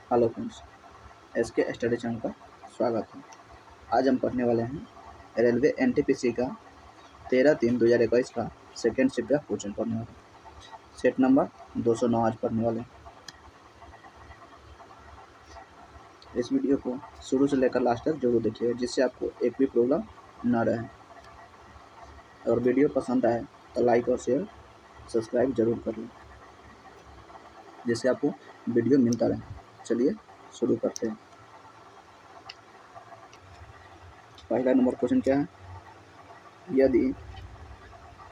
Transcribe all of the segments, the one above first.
Hello friends, SK study channel का स्वागत है। आज हम पढ़ने वाले हैं रेलवे एनटीपीसी का 13/3/2021 का सेकेंड शिफ्ट का क्वेश्चन पढ़ने वाले हैं। सेट नंबर 209 आज पढ़ने वाले हैं। इस वीडियो को शुरू से लेकर लास्ट तक जरूर देखिएगा, जिससे आपको एक भी प्रॉब्लम न रहे। अगर वीडियो पसंद आए तो लाइक और शेयर सब्सक्राइब जरूर कर लें, जिससे आपको वीडियो मिलता रहे। चलिए शुरू करते हैं। पहला नंबर क्वेश्चन क्या है? यदि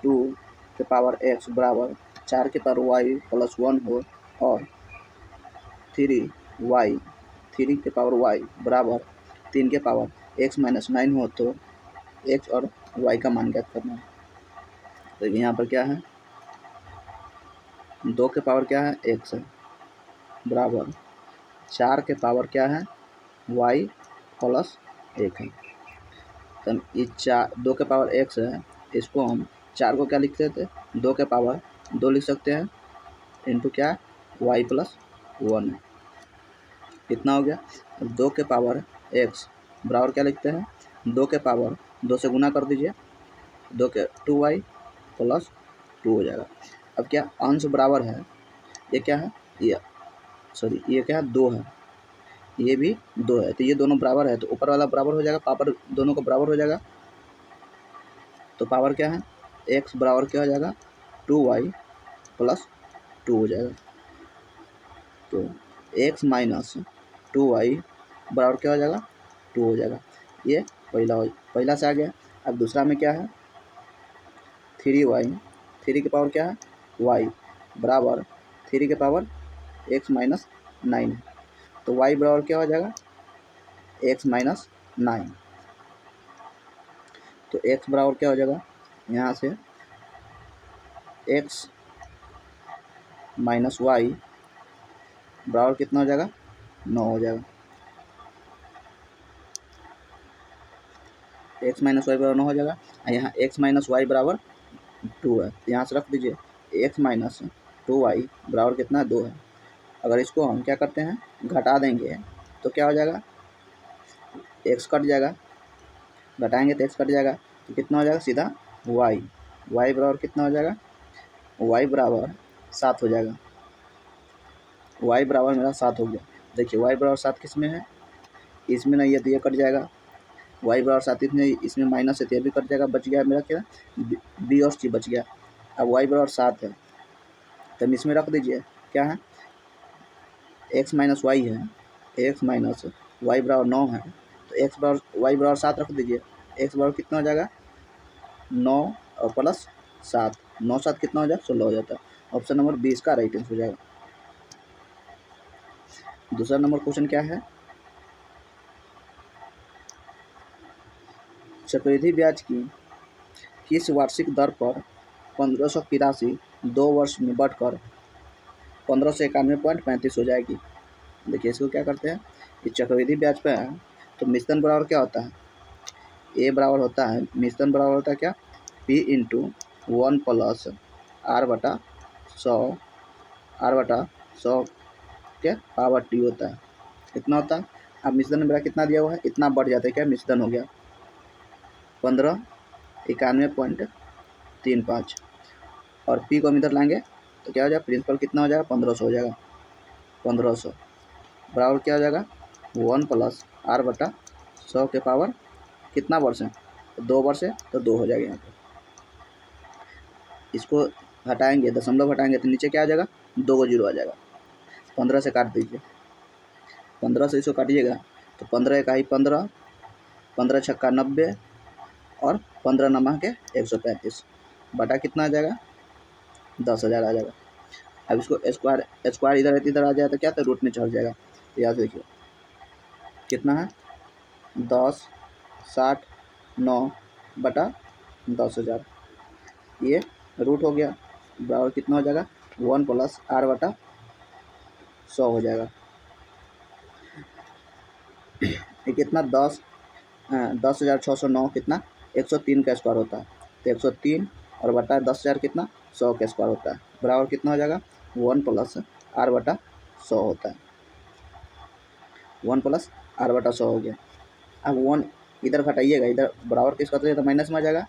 2 के पावर x बराबर 4 के पावर y प्लस 1 हो और 3 के पावर y बराबर 3 के पावर x माइनस 9 हो तो x और y का मान ज्ञात करना है। तो यहाँ पर क्या है, 2 के पावर क्या है x है बराबर 4 के पावर क्या है y प्लस 1 है। तो ये 2 के पावर x है, इसको हम 4 को क्या लिख सकते हैं, 2 के पावर 2 लिख सकते हैं इंटू क्या y प्लस 1 है। कितना हो गया? 2 के पावर x बराबर क्या लिखते हैं, 2 के पावर 2 से गुना कर दीजिए, 2 के 2y प्लस 2 हो जाएगा। अब क्या अंश बराबर है, ये क्या है, ये क्या है 2 है, ये भी 2 है, तो ये दोनों बराबर है, तो ऊपर वाला बराबर हो जाएगा, पावर दोनों को बराबर हो जाएगा। तो पावर क्या है, x बराबर क्या हो जाएगा 2y प्लस 2 हो जाएगा। तो x माइनस 2y बराबर क्या हो जाएगा 2 हो जाएगा। ये पहला से आ गया। अब दूसरा में क्या है 3y, 3 के पावर क्या है y बराबर 3 के पावर x माइनस 9 है। तो y बराबर क्या हो जाएगा x माइनस 9। तो x बराबर क्या हो जाएगा, यहाँ से x माइनस y बराबर कितना हो जाएगा 9 हो जाएगा। x माइनस वाई बराबर 9 हो जाएगा। यहाँ x माइनस वाई बराबर 2 है, यहाँ से रख दीजिए x माइनस 2y बराबर कितना 2 है। अगर इसको हम क्या करते हैं घटा देंगे तो क्या हो जाएगा, x कट जाएगा, घटाएंगे तो x कट जाएगा, तो कितना हो जाएगा सीधा y बराबर कितना हो जाएगा, y बराबर 7 हो जाएगा। y बराबर मेरा 7 हो गया। देखिए y बराबर 7 किस में है, इसमें नहीं है तो ये कट जाएगा। y बराबर 7 इसमें माइनस है तो ये भी कट जाएगा। बच गया मेरा क्या, b और c बच गया। अब y बराबर 7 है तो हम इसमें रख दीजिए क्या है x माइनस वाई है, x माइनस वाई बराबर 9 है, तो x बराबर y बराबर 7 रख दीजिए। x बराबर कितना हो जाएगा 9 और प्लस 7, 9 7 कितना हो जाएगा 16 हो जाता है। ऑप्शन नंबर 20 का राइट आंसर हो जाएगा। दूसरा नंबर क्वेश्चन क्या है, चक्रवृद्धि ब्याज की किस वार्षिक दर पर 1500 की राशि 2 वर्ष में बढ़कर 1591.35 हो जाएगी। देखिए इसको क्या करते हैं, ये चक्रवृद्धि ब्याज पे है तो मिश्रण बराबर क्या होता है, ए बराबर होता है, मिश्रण बराबर होता है क्या p इंटू 1 प्लस r/100 के पावर टी होता है। कितना होता है, अब मिश्रण मेरा कितना दिया हुआ है, इतना बढ़ जाता है, क्या मिश्रण हो गया 1591.35 और p को हम इधर लाएंगे तो क्या हो जाएगा, प्रिंसिपल कितना हो जाएगा 1500 हो जाएगा। 1500 बराबर क्या हो जाएगा 1 प्लस r/100 के पावर कितना वर्ष है, 2 वर्ष है तो 2 हो जाएगा। यहाँ पे इसको हटाएंगे, दशमलव हटाएंगे तो नीचे क्या आ जाएगा 2 को 0 आ जाएगा। 15 से काट दीजिए, 15 से इसको काटिएगा तो 15 इकाई 15, 15 छक्का 90 और 15 नमा के 135 बटा कितना आ जाएगा 10,000 आ जाएगा। अब इसको स्क्वायर इधर आ जाए तो क्या, तो रूट में चढ़ जाएगा। तो याद देखिए कितना है 10 60 9 बटा 10,000, ये रूट हो गया बराबर कितना हो जाएगा 1 प्लस r/100 हो जाएगा। ये कितना 10,609 कितना 103 का स्क्वायर होता है, तो 103 और बटा 10,000 कितना 100 का स्क्वायर होता है, बराबर कितना हो जाएगा 1 प्लस r/100 होता है। 1 प्लस आर बटा 100 हो गया। अब 1 इधर घटाइएगा, इधर बराबर किसका तो माइनस में आ जाएगा,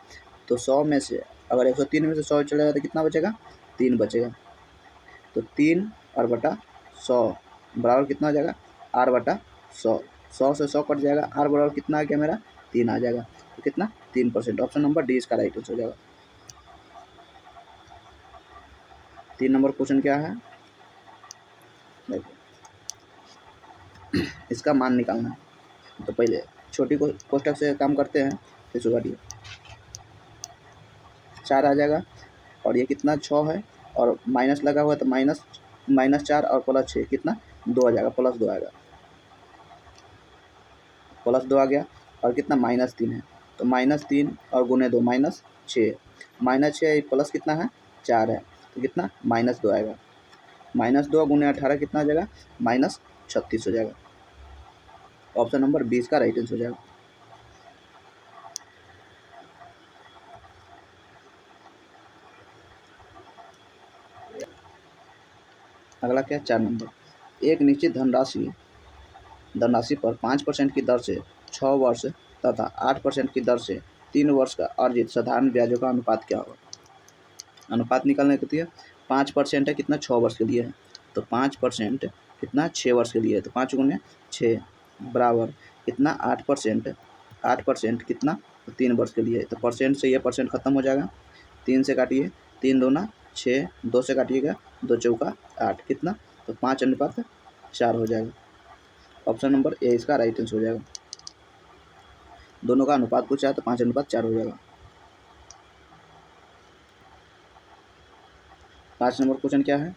तो 100 में से अगर 103 में से 100 चलेगा तो कितना बचेगा, 3 बचेगा। तो 3 आर बटा 100 बराबर कितना हो जाएगा, आर बटा 100। 100 से 100 कट जाएगा, आर बराबर कितना आ गया मेरा, 3 आ जाएगा। तो कितना, 3%। ऑप्शन नंबर डी इसका राइट आंसर हो जाएगा। 3 नंबर क्वेश्चन क्या है, देखो इसका मान निकालना है। तो पहले छोटी कोष्टक से काम करते हैं, फिर सुधारिए। 4 आ जाएगा और ये कितना 6 है और माइनस लगा हुआ है, तो -4 और +6 कितना 2 आ जाएगा, +2 आएगा, +2 आ गया। और कितना -3 है, तो -3 और गुने 2 -6, -6 प्लस कितना है 4 है, तो कितना -2 आएगा। -2 गुने 18 कितना आ जाएगा, -36 हो जाएगा। ऑप्शन नंबर 20 का राइट आंसर हो जाएगा। अगला क्या है, 4 नंबर। एक निश्चित धनराशि पर 5% की दर से 6 वर्ष तथा 8% की दर से 3 वर्ष का अर्जित साधारण ब्याजों का अनुपात क्या होगा। अनुपात निकालने के लिए 5% है कितना 6 वर्ष के लिए है, तो 5% कितना 6 वर्ष के लिए है, तो 5 गुने 6 बराबर कितना 8%, 8% कितना 3 वर्ष के लिए है। तो परसेंट से ये परसेंट खत्म हो जाएगा, 3 से काटिए, 3 दूना 6, 2 से काटिएगा 2 चौका 8 कितना, तो 5:4 हो जाएगा। ऑप्शन नंबर ए इसका राइट आंसर हो जाएगा। दोनों का अनुपात पूछा है तो 5:4 हो जाएगा। 5 नंबर क्वेश्चन क्या है,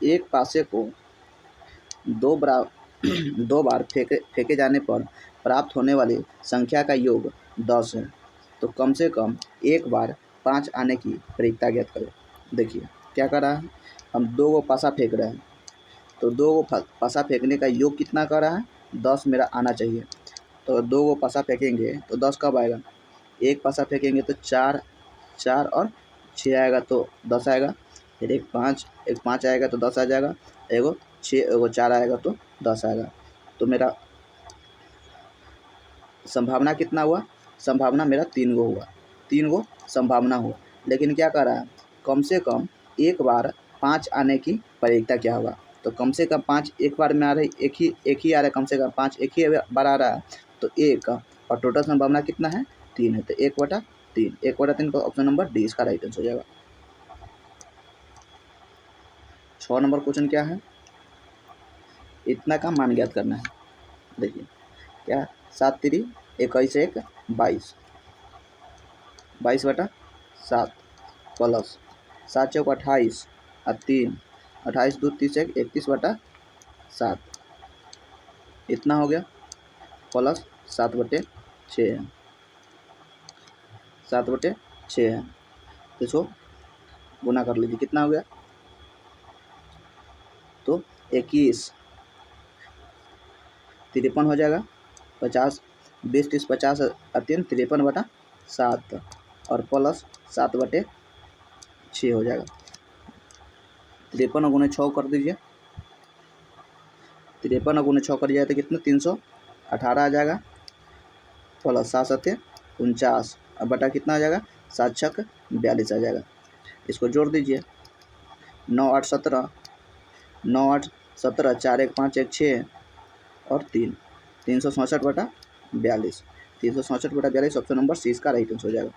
एक पासे को 2 बार फेंके जाने पर प्राप्त होने वाली संख्या का योग 10 है, तो कम से कम एक बार 5 आने की प्रवृत्ति ज्ञात करें। देखिए क्या कर रहा है, हम 2 गो पासा फेंक रहे हैं, तो 2 गो पासा फेंकने का योग कितना कर रहा है, 10 मेरा आना चाहिए। तो 2 गो पासा फेंकेंगे तो 10 कब आएगा, एक पासा फेंकेंगे तो 4 और 6 आएगा तो 10 आएगा, फिर एक 5 आएगा तो 10 आ जाएगा, एगो 6 एगो 4 आएगा तो 10 आएगा। तो मेरा संभावना कितना हुआ, संभावना मेरा 3 गो हुआ, 3 गो संभावना हुआ। लेकिन क्या कर रहा है, कम से कम एक बार 5 आने की प्रवृत्ति क्या होगा, तो कम से कम 5 एक बार में आ रही, एक ही आ रहा है, कम से कम 5 एक ही बार आ रहा है, तो 1 और टोटल संभावना कितना है 3 है, तो 1/3, 1/3 का ऑप्शन नंबर डी इसका राइट आंसर हो जाएगा। 6 नंबर क्वेश्चन क्या है, इतना का मान ज्ञात करना है। देखिए क्या, 7 3 21 1 22, 22/7 प्लस 7 चौक 28 और 3 28 2 30 1 31/7 इतना हो गया, प्लस 7/6 है, 7/6 है, तो इसको गुना कर लीजिए कितना हो गया, तो 21 53 हो जाएगा, 50 20 30 50 और 3 53/7 और प्लस 7/6 हो जाएगा। 53 गुने 6 कर दीजिए, 53 गुने 6 कर जाए तो कितना 318 आ जाएगा, प्लस 7 7 49 अब बटा कितना आ जाएगा, 7 6 42 आ जाएगा। इसको जोड़ दीजिए, 9 8 17, 9 8 17, 4 1 5 1 6 और 367/42, 367/42 ऑप्शन नंबर सी इसका राइट आंसर हो जाएगा।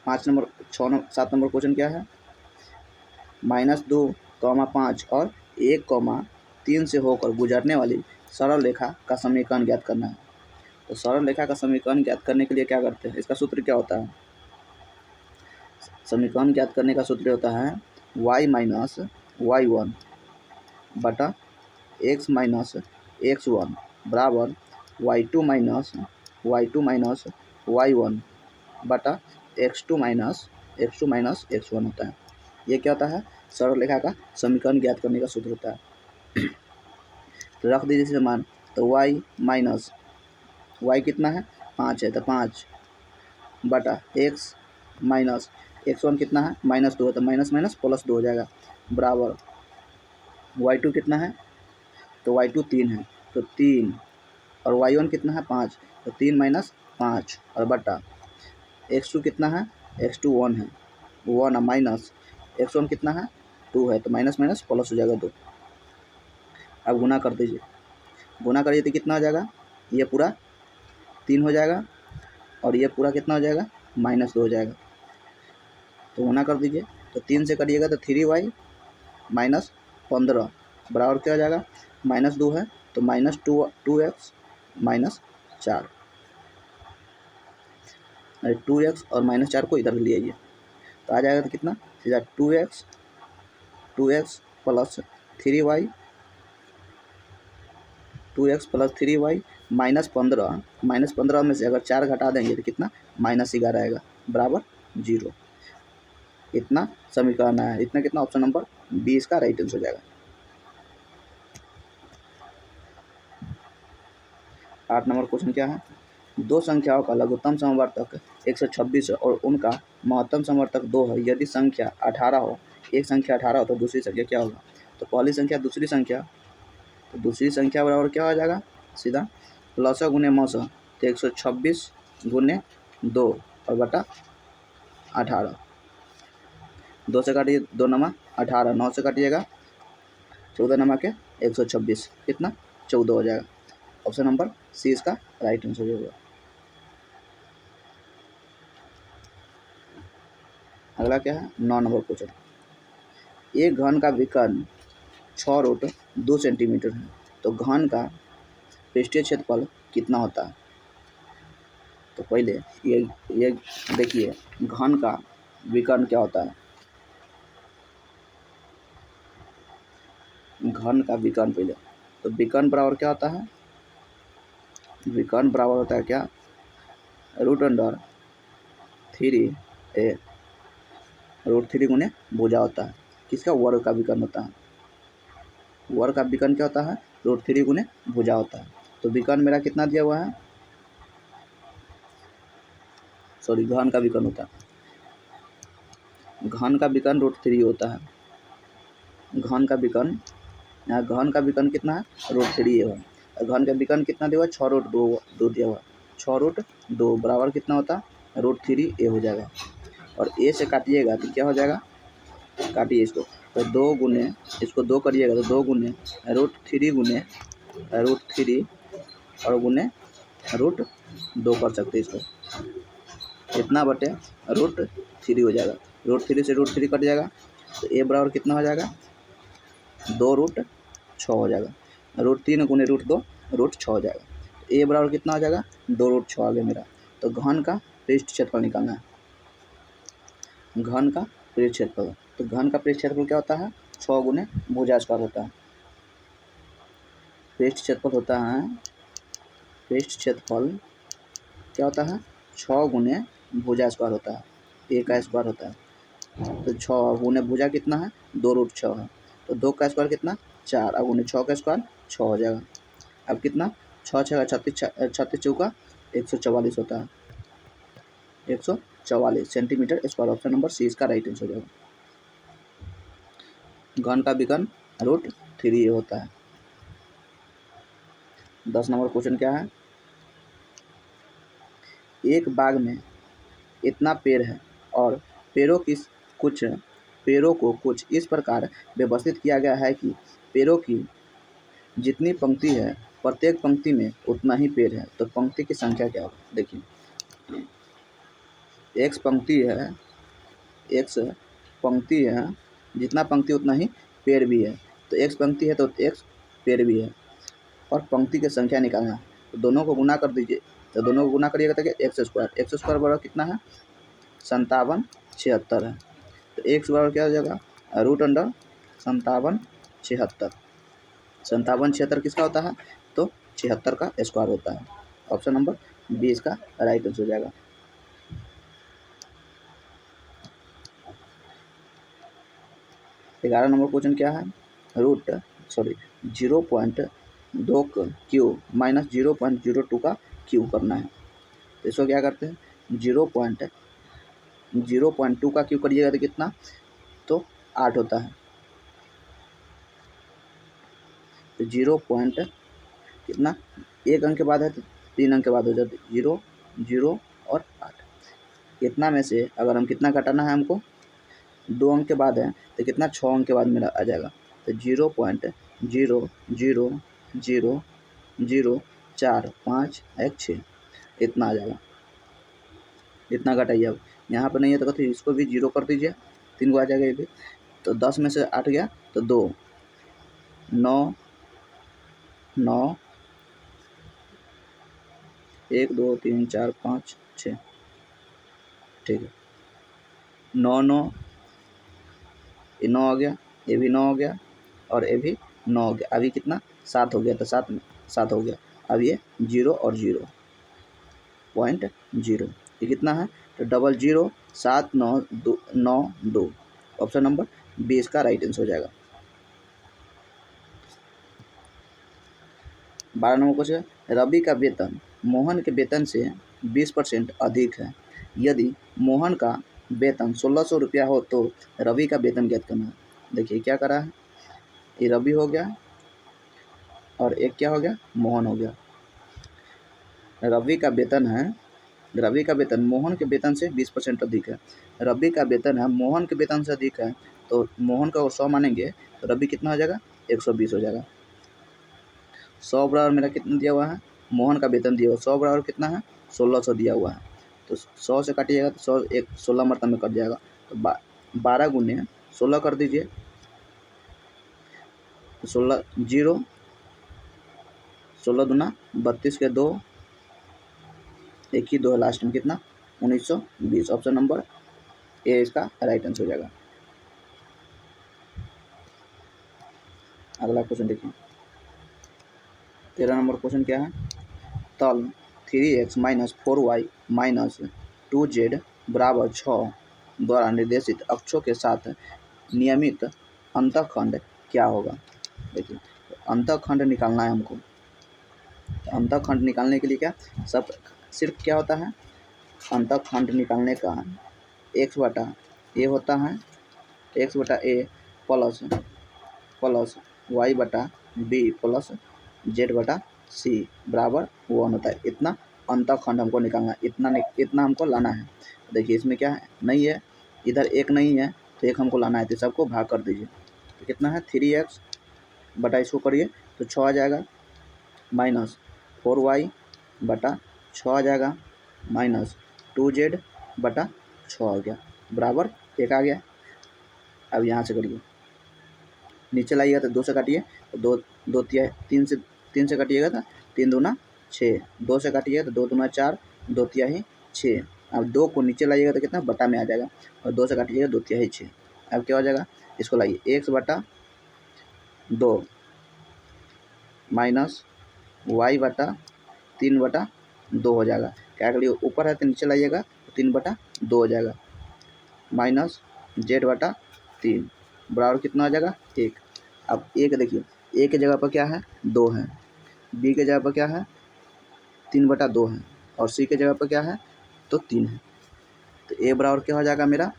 5 नंबर 7 नंबर क्वेश्चन क्या है, -2, 5 और 1, 3 से होकर गुजरने वाली सरल रेखा का समीकरण ज्ञात करना है। तो सरल रेखा का समीकरण ज्ञात करने के लिए क्या करते हैं, इसका सूत्र क्या होता है, समीकरण ज्ञात करने का सूत्र होता है y - y1 बटा x - x1 बराबर y2 - y1 बटा x2 - x1 होता है। ये क्या होता है, सरल रेखा का समीकरण ज्ञात करने का सूत्र होता है। तो रख दीजिए इसे मान, तो y कितना है 5 है, तो 5 बटा x - x1 कितना है -2 है, तो माइनस माइनस प्लस 2 हो जाएगा बराबर y2 कितना है, तो y2 3 है, तो 3, और y1 कितना है 5, तो 3 माइनस 5 और बटा x2 कितना है, x2 1 है, 1 और माइनस x1 कितना है 2 है, तो माइनस माइनस प्लस हो जाएगा 2। अब गुना कर दीजिए, गुना करिए तो कितना हो जाएगा, ये पूरा 3 हो जाएगा और ये पूरा कितना हो जाएगा -2 हो जाएगा। तो गुना कर दीजिए, तो 3 से करिएगा तो 3y माइनस 15 बराबर क्या हो जाएगा, -2 है तो -2x माइनस 4, 2x और -4 को इधर ले आइए तो आ जाएगा तो कितना सीधा 2x plus 3y, 2x plus 3y -15 में से अगर 4 घटा देंगे तो कितना -11 आएगा बराबर 0। इतना समीकरण है, इतना कितना ऑप्शन नंबर 20 का राइट आंसर हो जाएगा। 8 नंबर क्वेश्चन क्या है, दो संख्याओं का लघुत्तम समवर्तक 126 है और उनका महत्तम समवर्तक 2 है। यदि संख्या 18 हो, एक संख्या 18 हो तो दूसरी संख्या क्या होगा, तो पहली संख्या दूसरी संख्या, तो दूसरी संख्या बराबर क्या हो जाएगा सीधा प्लस गुने मौसा, तो 126 गुने 2 और बटा 18, 2 से काटिए 2 नमा 18, 9 से काटिएगा 14 नमा के 126, कितना 14 हो जाएगा। ऑप्शन नंबर सी इसका राइट आंसर होगा। अगला क्या है 9 नंबर क्वेश्चन, एक घन का विकर्ण 6√2 सेंटीमीटर है, तो घन का पृष्ठीय क्षेत्रफल कितना होता है। तो पहले ये देखिए घन का विकर्ण क्या होता है, घन का विकर्ण पहले, तो विकर्ण बराबर क्या होता है, विकर्ण बराबर होता है क्या √3a, √3 गुने भुजा होता है, किसका वर्ग का विकर्ण होता है, वर्ग का विकर्ण क्या होता है √3 गुने भुजा होता है। तो विकर्ण मेरा कितना दिया हुआ है, सॉरी घन का विकर्ण होता है, घन का विकर्ण √3 होता है, घन का विकर्ण, यहाँ घन का विकर्ण कितना है √3 है, घन का विकर्ण कितना दिया हुआ 6√2 दिया हुआ, 6√2 बराबर कितना होता है √3a हो जाएगा, और a से काटिएगा तो क्या हो जाएगा, काटिए इसको तो 2 गुने, इसको 2 करिएगा तो 2 गुने √3 गुने √3 और गुने √2 कर सकते हैं इसको, इतना बटे √3 हो जाएगा, √3 से √3 कट जाएगा तो a बराबर कितना हो जाएगा 2√6 हो जाएगा, √3 गुने √2 √6 हो जाएगा, तो a बराबर कितना हो जाएगा 2√6 आ गया मेरा। तो घन का पृष्ठ क्षेत्रफल निकालना है, घन का पृष्ठ क्षेत्रफल, तो घन का पृष्ठ क्षेत्रफल क्या होता है 6 गुने भुजा स्क्वायर होता है, पृष्ठ क्षेत्रफल होता है, पृष्ठ क्षेत्रफल क्या होता है 6 गुने भुजा स्क्वायर होता है, a का स्क्वायर होता है, तो 6 गुने भुजा कितना है 2√6 है, तो 2 का स्क्वायर कितना 4 और गुने 6 का स्क्वायर 6 हो जाएगा। अब कितना 6 6 36 चौका 144 होता है, 144 centimetre square. Option number C इसका राइट आंसर हो जाएगा। घन का विकर्ण √3 होता है। 10 नंबर क्वेश्चन क्या है, एक बाग में इतना पेड़ है और पेड़ों को कुछ इस प्रकार व्यवस्थित किया गया है कि पेड़ों की जितनी पंक्ति है प्रत्येक पंक्ति में उतना ही पेड़ है, तो पंक्ति की संख्या क्या होगी, देखिए x पंक्ति है, x पंक्ति है, जितना पंक्ति उतना ही पेड़ भी है, तो x पंक्ति है तो x पेड़ भी है, और पंक्ति की संख्या निकालना है, तो दोनों को गुना कर दीजिए, तो दोनों को गुना करिएगा तो एक्स स्क्वायर बराबर कितना है 5776 है, तो x बराबर क्या हो जाएगा √5776, 5776 किसका होता है, तो 76 का स्क्वायर होता है। ऑप्शन नंबर 20 का राइट आंसर हो जाएगा। ग्यारह नंबर क्वेश्चन क्या है, 0.2 क्यूब माइनस 0.02 का क्यूब करना है, तो इसको क्या करते हैं 0.2 का क्यूब करिएगा तो कितना, तो 8 होता है, तो 0 पॉइंट कितना, एक अंक के बाद है तो 3 अंक के बाद हो जाता है 0 0 और 8। इतना में से अगर हम कितना घटाना है हमको, 2 अंक के बाद है तो कितना 6 अंक के बाद मेरा आ जाएगा। तो 0.00004516 इतना आ जाएगा। इतना घटाइए। अब यहाँ पर नहीं है तो इसको भी 0 कर दीजिए, 3 को आ जाएगा ये भी। तो 10 में से 8 गया तो 2, 9 9 1 2 3 4 5 6, ठीक है। 9 9 ये 9 हो गया, ये भी 9 हो गया और ये भी 9 हो गया। अभी कितना 7 हो गया, तो 7 में 7 हो गया। अब ये 0 और 0.0 ये कितना है, तो 007992। ऑप्शन नंबर 20 का राइट आंसर हो जाएगा। 12 नंबर क्वेश्चन, रवि का वेतन मोहन के वेतन से 20% अधिक है। यदि मोहन का वेतन 1600 रुपया हो तो रवि का वेतन ज्ञात करना है। देखिए क्या करा है, ये रवि हो गया और एक क्या हो गया, मोहन हो गया। रवि का वेतन है, रवि का वेतन मोहन के वेतन से 20% अधिक है। रवि का वेतन है मोहन के वेतन से अधिक है, तो मोहन का 100 मानेंगे तो रवि कितना हो जाएगा, 120 हो जाएगा। 100 बराबर मेरा कितना दिया हुआ है, मोहन का वेतन दिया हुआ 100 बराबर कितना है, 1600 दिया हुआ है। तो 100 से काटिएगा तो 100 एक 16 मरतब में कट जाएगा। तो 12 गुने 16 कर दीजिए, 16 0 16 दूना 32 के 2, एक ही 2 है लास्ट में, कितना 1920। ऑप्शन नंबर ए इसका राइट आंसर हो जाएगा। अगला क्वेश्चन देखिए, 13 नंबर क्वेश्चन क्या है, तल 3x - 4y - 2z बराबर 6 द्वारा निर्देशित अक्षों के साथ नियमित अंतःखंड क्या होगा। देखिए अंतःखंड निकालना है हमको। अंतःखंड निकालने के लिए क्या सब सिर्फ क्या होता है, अंतःखंड निकालने का x बटा a होता है, x बटा a प्लस y बटा b प्लस z बटा c बराबर 1 होता है। इतना अंतःखंड हमको निकालना है, इतना हमको लाना है। देखिए इसमें क्या है, नहीं है, इधर एक नहीं है तो एक हमको लाना है, तो सबको भाग कर दीजिए। तो कितना है 3x बटा इसको करिए तो 6 आ जाएगा, माइनस 4y बटा 6 आ जाएगा, माइनस 2z बटा 6 आ गया, बराबर 1 आ गया। अब यहाँ से करिए, नीचे लाइएगा तो 2 से काटिए तो 2 3 से काटिएगा तो 3 दूना 6, 2 से काटिएगा तो 2 दूना 4, 2 तिहाई 6। अब 2 को नीचे लाइएगा तो कितना बटा में आ जाएगा, और 2 से काटिएगा 2 तिहाई 6। अब क्या हो जाएगा, इसको लाइए x बटा 2 माइनस y बटा 3 बटा 2 हो जाएगा। क्या करिए ऊपर है तो नीचे लाइएगा तो 3 बटा 2 हो जाएगा, माइनस z बटा 3 बराबर कितना आ जाएगा 1। अब एक देखिए, ए के जगह पर क्या है 2 है, बी के जगह पर क्या है 3 बटा 2 है, और सी के जगह पर क्या है तो 3 है। तो ए बराबर क्या हो जाएगा मेरा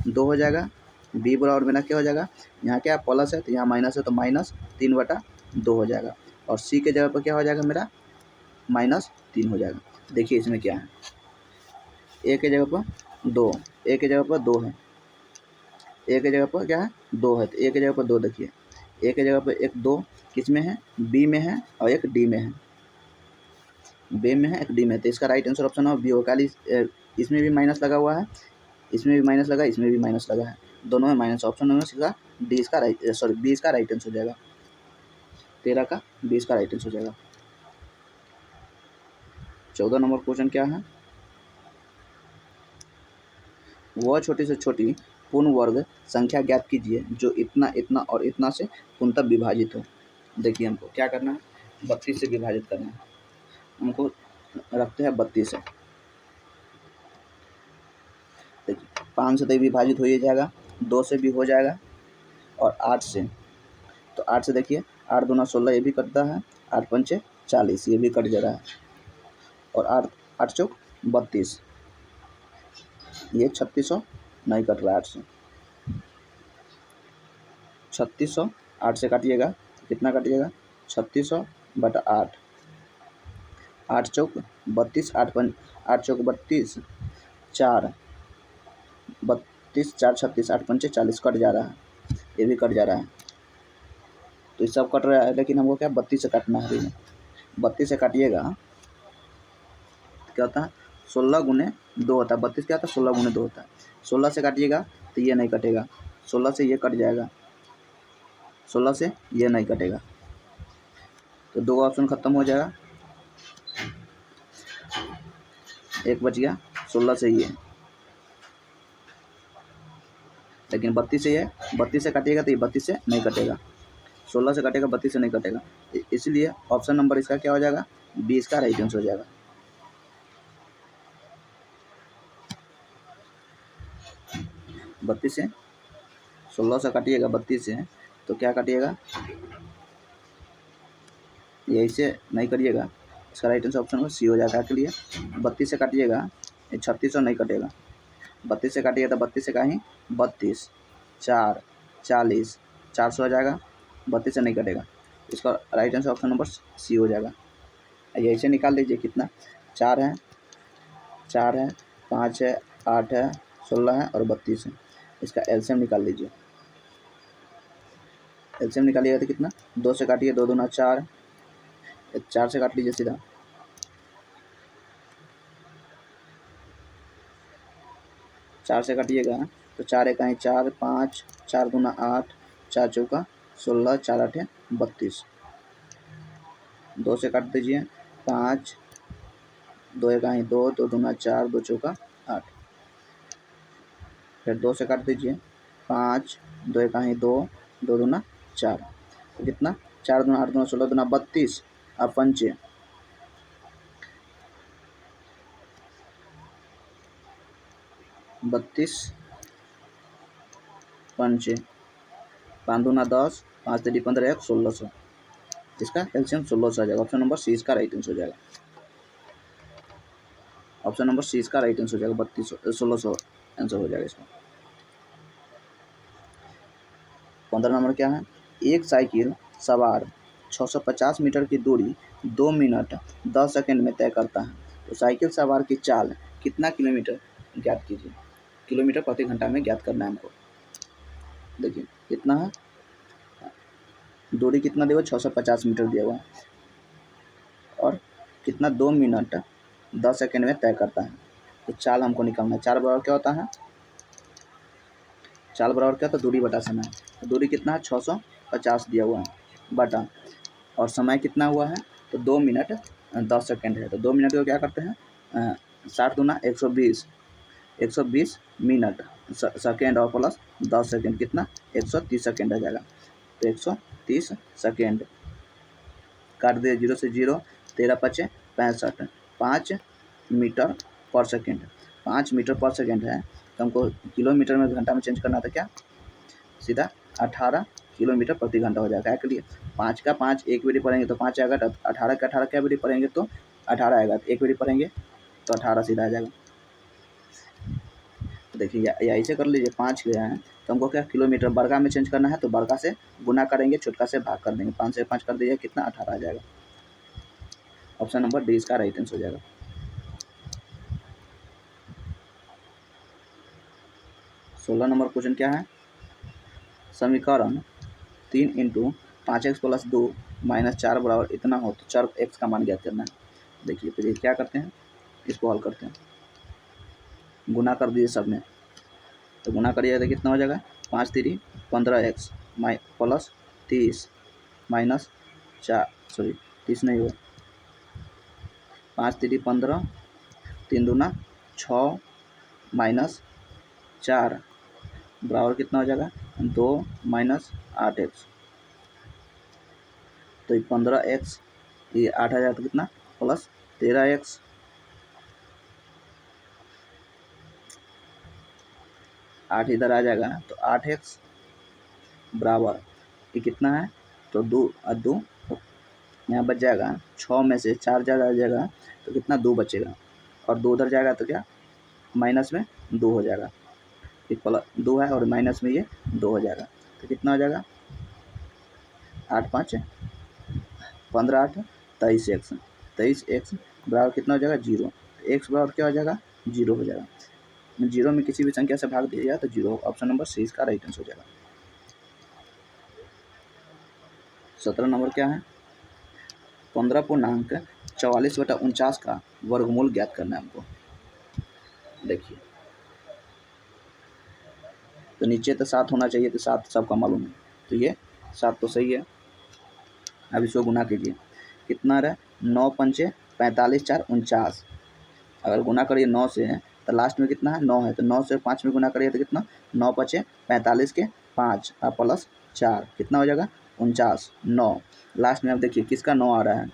2 हो जाएगा, बी बराबर मेरा क्या हो जाएगा, यहाँ क्या प्लस है तो यहाँ माइनस है तो माइनस 3 बटा 2 हो जाएगा, और सी के जगह पर क्या हो जाएगा मेरा माइनस 3 हो जाएगा। देखिए इसमें क्या है, ए के जगह पर 2, ए के जगह पर 2 है, ए के जगह पर क्या है 2 है, तो ए के जगह पर 2 देखिए, ए के जगह पर एक 2 किस में है, बी में है और एक डी में है, बी में है एक डी में, तो इसका राइट आंसर ऑप्शन बी होगा। इसमें भी माइनस लगा हुआ है, इसमें भी माइनस लगा, इसमें भी माइनस लगा है, दोनों में माइनस। ऑप्शन नंबर सीधा डी इसका राइट, सॉरी 20 का राइट आंसर हो जाएगा, 13 का 20 का राइट आंसर हो जाएगा। 14 नंबर क्वेश्चन क्या है, वह छोटी से छोटी पूर्ण वर्ग संख्या ज्ञात कीजिए जो इतना इतना और इतना से पूर्णतः विभाजित हो। देखिए हमको क्या करना है, 32 से विभाजित करना है, हमको रखते हैं 32 से। देखिए 5 से तो विभाजित हो ही जाएगा, 2 से भी हो जाएगा, और 8 से, तो 8 से देखिए 8 दूना 16 ये भी कटता है, 8 पंचे 40 ये भी कट जा रहा है, और 8 चौक 32 ये 3600 नहीं कट रहा है, 8 से 3600 8 से काटिएगा कितना कटिएगा 3600 बटा 8, 8 चौक 32, 8 चौक 32, 4 32, 4 36, 8 पंचे 40, कट जा रहा है, ये भी कट जा रहा है, तो ये सब कट रहा है, लेकिन हमको क्या 32 से काटना है। 32 से काटिएगा क्या होता है, 16 गुने 2 होता है, 32 क्या होता है, 16 गुने 2 होता है। 16 से काटिएगा तो ये नहीं कटेगा, 16 से ये कट जाएगा, 16 से ये नहीं कटेगा, तो 2 ऑप्शन खत्म हो जाएगा, एक बच गया 16 से ये, लेकिन 32 से ये, 32 से काटिएगा तो ये 32 से नहीं कटेगा, 16 से कटेगा, 32 से नहीं कटेगा, इसलिए ऑप्शन नंबर इसका क्या हो जाएगा, बी इसका राइट आंसर हो जाएगा। बत्तीस से 16 से काटिएगा 32 से, तो क्या काटिएगा, यही से नहीं करिएगा, इसका राइट आंसर ऑप्शन सी हो जाएगा। के लिए 32 से काटिएगा, ये 3600 नहीं कटेगा, 32 से काटिएगा तो 32 से कहीं 32, 4 40, 400 हो जाएगा, 32 से नहीं कटेगा, इसका right answer option number C हो जाएगा। यही से निकाल लीजिए कितना, 4 है, 5 है, 8 है, 16 है और 32 है, इसका एलसीएम निकाल लीजिए। एलसीएम निकालिएगा तो कितना, 2 से काटिए, 2 दूना 4, 4 से काट लीजिए सीधा, 4 से काटिएगा तो 4 एक 4, 5, 4 दूना 8, 4 चौका 16, 4 8 32, 2 से काट दीजिए 5, 2 एक 2, 2 दूना 4, 2 चौका 8, फिर 2 से काट दीजिए 5, 2 एक 2, 2 दूना 4, तो कितना, 4 दूना 8 दूना 16 दूना 32 और पंचे 32 पंचे, 5 दूना 10, 5 3 15 1 1600, इसका एलसीएम 1600 आ जाएगा। ऑप्शन नंबर सी इसका राइट आंसर हो जाएगा, ऑप्शन नंबर सी इसका राइट आंसर हो जाएगा, 1600 आंसर हो जाएगा इसका। 15 नंबर क्या है, एक साइकिल सवार 650 मीटर की दूरी 2 मिनट 10 सेकंड में तय करता है, तो साइकिल सवार की चाल कितना किलोमीटर ज्ञात कीजिए। किलोमीटर प्रति घंटा में ज्ञात करना है हमको। देखिए कितना है, दूरी कितना दिया हुआ, 650 मीटर दिया हुआ है, और कितना 2 मिनट 10 सेकंड में तय करता है, तो चाल हमको निकालना है। चाल बराबर क्या होता है, चाल बराबर क्या, तो दूरी बटा समय, तो दूरी कितना है 650 दिया हुआ है बटा, और समय कितना हुआ है, तो 2 मिनट 10 सेकंड है, तो 2 मिनट को क्या करते हैं 60 दूना 120, 120 मिनट सेकेंड और प्लस 10 सेकंड कितना 130 सेकंड आ जाएगा, तो 130 सेकंड काट दिए 0 से 0, 13 5 65, 5 मीटर पर सेकंड, 5 मीटर पर सेकंड है, तो हमको किलोमीटर में घंटा में चेंज करना था, क्या सीधा 18 किलोमीटर प्रति घंटा हो जाएगा। के लिए 5 का 5 एक बेरी पढ़ेंगे तो 5 आएगा, 18 का 18 क्या बेरी पढ़ेंगे तो 18 आएगा, तो एक बेरी पढ़ेंगे तो 18 सीधा आ जाएगा। तो देखिए या ऐसे कर लीजिए, 5 गया है तो हमको क्या किलोमीटर बड़का में चेंज करना है, तो बड़का से गुना करेंगे, छोटका से भाग कर देंगे, 5 से 5 कर दीजिए कितना 18 आ जाएगा। ऑप्शन नंबर डी इसका राइट आंसर हो जाएगा। 16 नंबर क्वेश्चन क्या है, समीकरण 3 × 5x + 2 - 4 बराबर इतना हो तो चर x का मान ज्ञात करना है। देखिए फिर क्या करते हैं, इसको हल करते हैं, गुना कर दीजिए सब में, तो गुना करिएगा तो कितना हो जाएगा 5 3 15x + 30 माइनस 4, सॉरी 30 नहीं हुआ, 5 3 15, 3 दूना 6 माइनस 4 बराबर कितना हो जाएगा 2 - 8x, तो 15x, ये 8 आ जाए तो कितना प्लस 13x, 8 इधर आ जाएगा तो 8x बराबर ये कितना है, तो 2 और 2 यहाँ बच जाएगा, 6 में से 4 ज़्यादा आ जाएगा तो कितना 2 बचेगा, और 2 उधर जाएगा तो क्या माइनस में 2 हो जाएगा, एक प्लस 2 है और माइनस में ये 2 हो जाएगा, तो कितना हो जाएगा 8 5 15 8 23 एक्स, 23 एक्स बराबर कितना हो जाएगा 0। एक्स बराबर क्या हो जाएगा 0 हो जाएगा। 0 में किसी भी संख्या से भाग दिया जाए तो 0। ऑप्शन नंबर सी इसका राइट आंसर हो जाएगा। 17 नंबर क्या है, 15.44/49 का वर्गमूल ज्ञात करना है हमको। देखिए तो नीचे तो 7 होना चाहिए, तो 7 सबका मालूम है, तो ये 7 तो सही है। अब इसको गुना कीजिए, कितना रहा 9 पंचे 45 4 49। अगर गुना करिए 9 से है तो लास्ट में कितना है 9 है, तो 9 से 5 में गुना करिए तो कितना 9 पचे 45 के 5 और प्लस 4 कितना हो जाएगा 49 9। लास्ट में अब देखिए किसका 9 आ रहा है,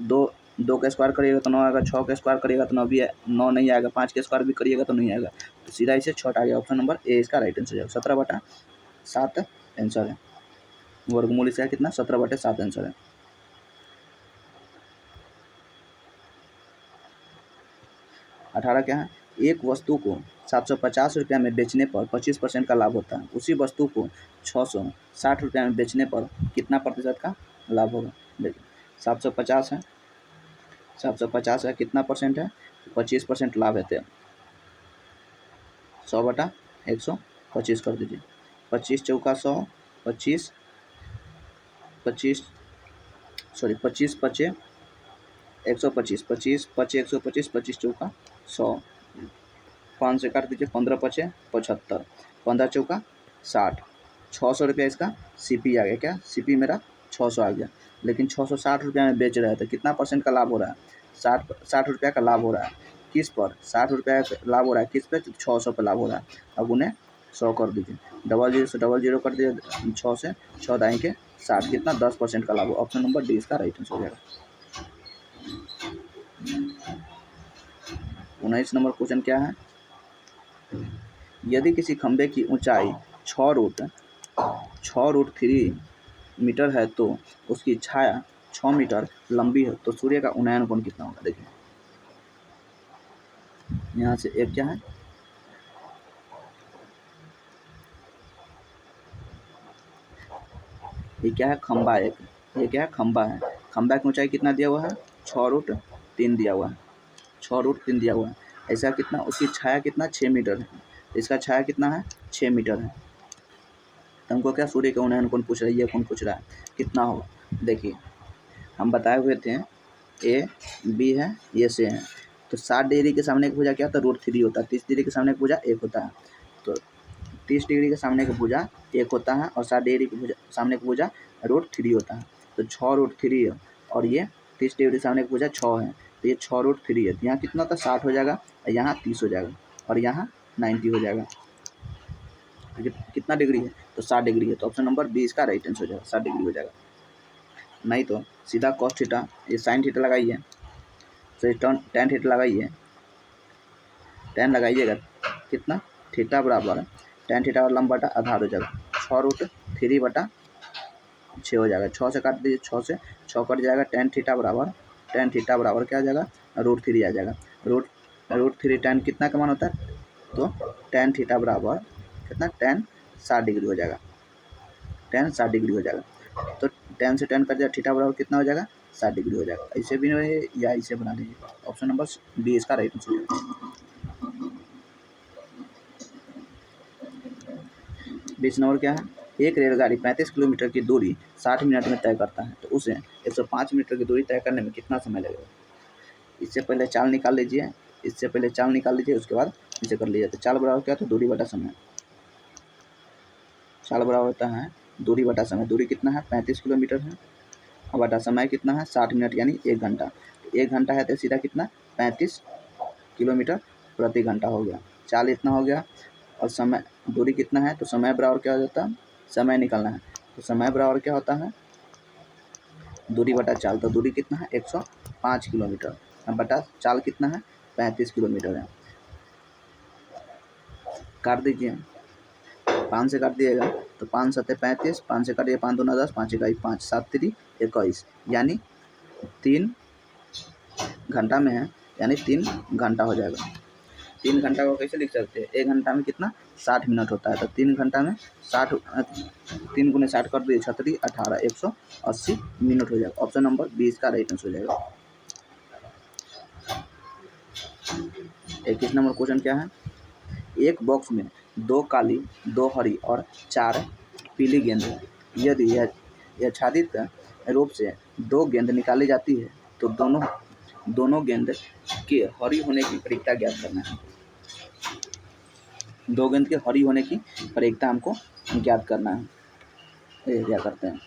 तो 2 का स्क्वायर करिएगा तो 9 आएगा, 6 का स्क्वायर करिएगा तो 9 भी 9 नहीं आएगा, 5 के स्क्वायर भी करिएगा तो नहीं आएगा, तो सीधा इसे छोटा आ गया। ऑप्शन नंबर ए इसका राइट आंसर हो जाएगा। 17/7 आंसर है, वर्गमूल इसका कितना 17/7 आंसर है। 18 क्या है, एक वस्तु को 750 रुपया में बेचने पर 25% का लाभ होता है, उसी वस्तु को 660 रुपया में बेचने पर कितना प्रतिशत का लाभ होगा। देखिए 750 है, 750 है, कितना परसेंट है 25% लाभ है, तो 100/125 कर दीजिए। 25 चौका 100, 25 25 सॉरी 25 पचे 125, 25 पचे 125, 25 चौका 100, 5 से काट दीजिए, 15 पचे 75, 15 चौका 60, 600 रुपया इसका सीपी आ गया। क्या सीपी मेरा 600 आ गया, लेकिन 660 रुपया में बेच रहा है, तो कितना परसेंट का लाभ हो रहा है 60 रुपया का लाभ हो रहा है। किस पर 60 रुपया का लाभ हो रहा है, किस पे 600 पे लाभ हो रहा है। अब उन्हें 100 कर दीजिए, 00 से 00 कर दीजिए, 6 से 6 दाएँ के 60, कितना 10% का लाभ हो। ऑप्शन नंबर डी इसका राइट आंसर हो जाएगा। 19 नंबर क्वेश्चन क्या है, यदि किसी खंभे की ऊंचाई 6√3 मीटर है तो उसकी छाया 6 मीटर लंबी है, तो सूर्य का उन्नयन कोण कितना होगा। देखिए यहाँ से एक क्या है, ये क्या है खंबा, एक ये क्या है खंबा है, खंबा की ऊंचाई कितना दिया हुआ है 6√3 दिया हुआ है, 6√3 दिया हुआ है। ऐसा कितना उसकी छाया कितना 6 मीटर है, इसका छाया कितना है 6 मीटर है। तो हमको क्या सूर्य का उन्नयन कोण पूछ रहा है, ये कौन पूछ रहा है कितना होगा। देखिए हम बताए हुए थे ए बी है, ये से है, तो 60 डिग्री के सामने की भुजा क्या होता है √3 होता है, 30 डिग्री के सामने की भुजा 1 होता है, तो 30 डिग्री के सामने की भुजा 1 होता है और 60 डिग्री की सामने की भुजा √3 होता है, तो 6√3 और ये 30 डिग्री सामने की भुजा 6 है, तो ये 6√3 है, तो यहाँ कितना होता है 60 हो जाएगा, और यहाँ 30 हो जाएगा, और यहाँ 90 हो जाएगा। कितना डिग्री है तो 60 डिग्री है, तो ऑप्शन नंबर बी इसका राइट आंसर हो जाएगा, 60 डिग्री हो जाएगा। नहीं तो सीधा cos थीटा, ये sin थीटा लगाइए, फिर tan थीटा लगाइए, tan लगाइएगा कितना थीटा बराबर tan थीटा और लंब बटा आधार हो जाएगा 6√3/6 हो जाएगा। 6 से काट दीजिए, 6 से 6 कट जाएगा, tan थीटा बराबर क्या आ जाएगा √3 आ जाएगा। √3 tan कितना का मान होता है, तो tan थीटा बराबर कितना tan 60 डिग्री हो जाएगा, tan 60 डिग्री हो जाएगा। तो tan से tan कट जाएगा, थीटा बराबर कितना हो जाएगा 60 डिग्री हो जाएगा। ऐसे भी नहीं या इसे बना लीजिए, ऑप्शन नंबर बी इसका राइट आंसर है। 20 नंबर क्या है, एक रेलगाड़ी 35 किलोमीटर की दूरी 60 मिनट में तय करता है, तो उसे 105 मीटर की दूरी तय करने में कितना समय लगेगा। इससे पहले चाल निकाल लीजिए, उसके बाद इसे कर लीजिए। तो चाल बराबर क्या, तो दूरी बटा समय, चाल बराबर होता है दूरी बटा समय। दूरी कितना है 35 किलोमीटर है, और बटा समय कितना है 60 मिनट यानी 1 घंटा। 1 घंटा है तो सीधा कितना 35 किलोमीटर प्रति घंटा हो गया। चाल इतना हो गया, और समय दूरी कितना है, तो समय बराबर क्या हो जाता है, समय निकालना है, तो समय बराबर क्या होता है दूरी बटा चाल। तो दूरी कितना है 105 किलोमीटर, अब बटा चाल कितना है 35 किलोमीटर है। काट दीजिए, 5 से काट दिएगा तो 5 7 35, 5 से काटिए 5 2 9 10, 5 1 5, 7 3 21, यानी 3 घंटा में है, यानी 3 घंटा हो जाएगा। 3 घंटा को कैसे लिख सकते हैं, 1 घंटा में कितना 60 मिनट होता है, तो 3 घंटा में 60, 3 गुने 60 कर दिए 36 18 180 मिनट हो जाएगा। ऑप्शन नंबर 20 का राइट आंसर हो जाएगा। 21 नंबर क्वेश्चन क्या है, एक बॉक्स में 2 काली 2 हरी और 4 पीली गेंद है। यदि यथाचित रूप से 2 गेंद निकाली जाती है तो दोनों गेंद के हरी होने की प्रक्रिया ज्ञात करना है। 2 गेंद के हरी होने की प्रक्रिया हमको ज्ञात करना है। ये क्या करते हैं,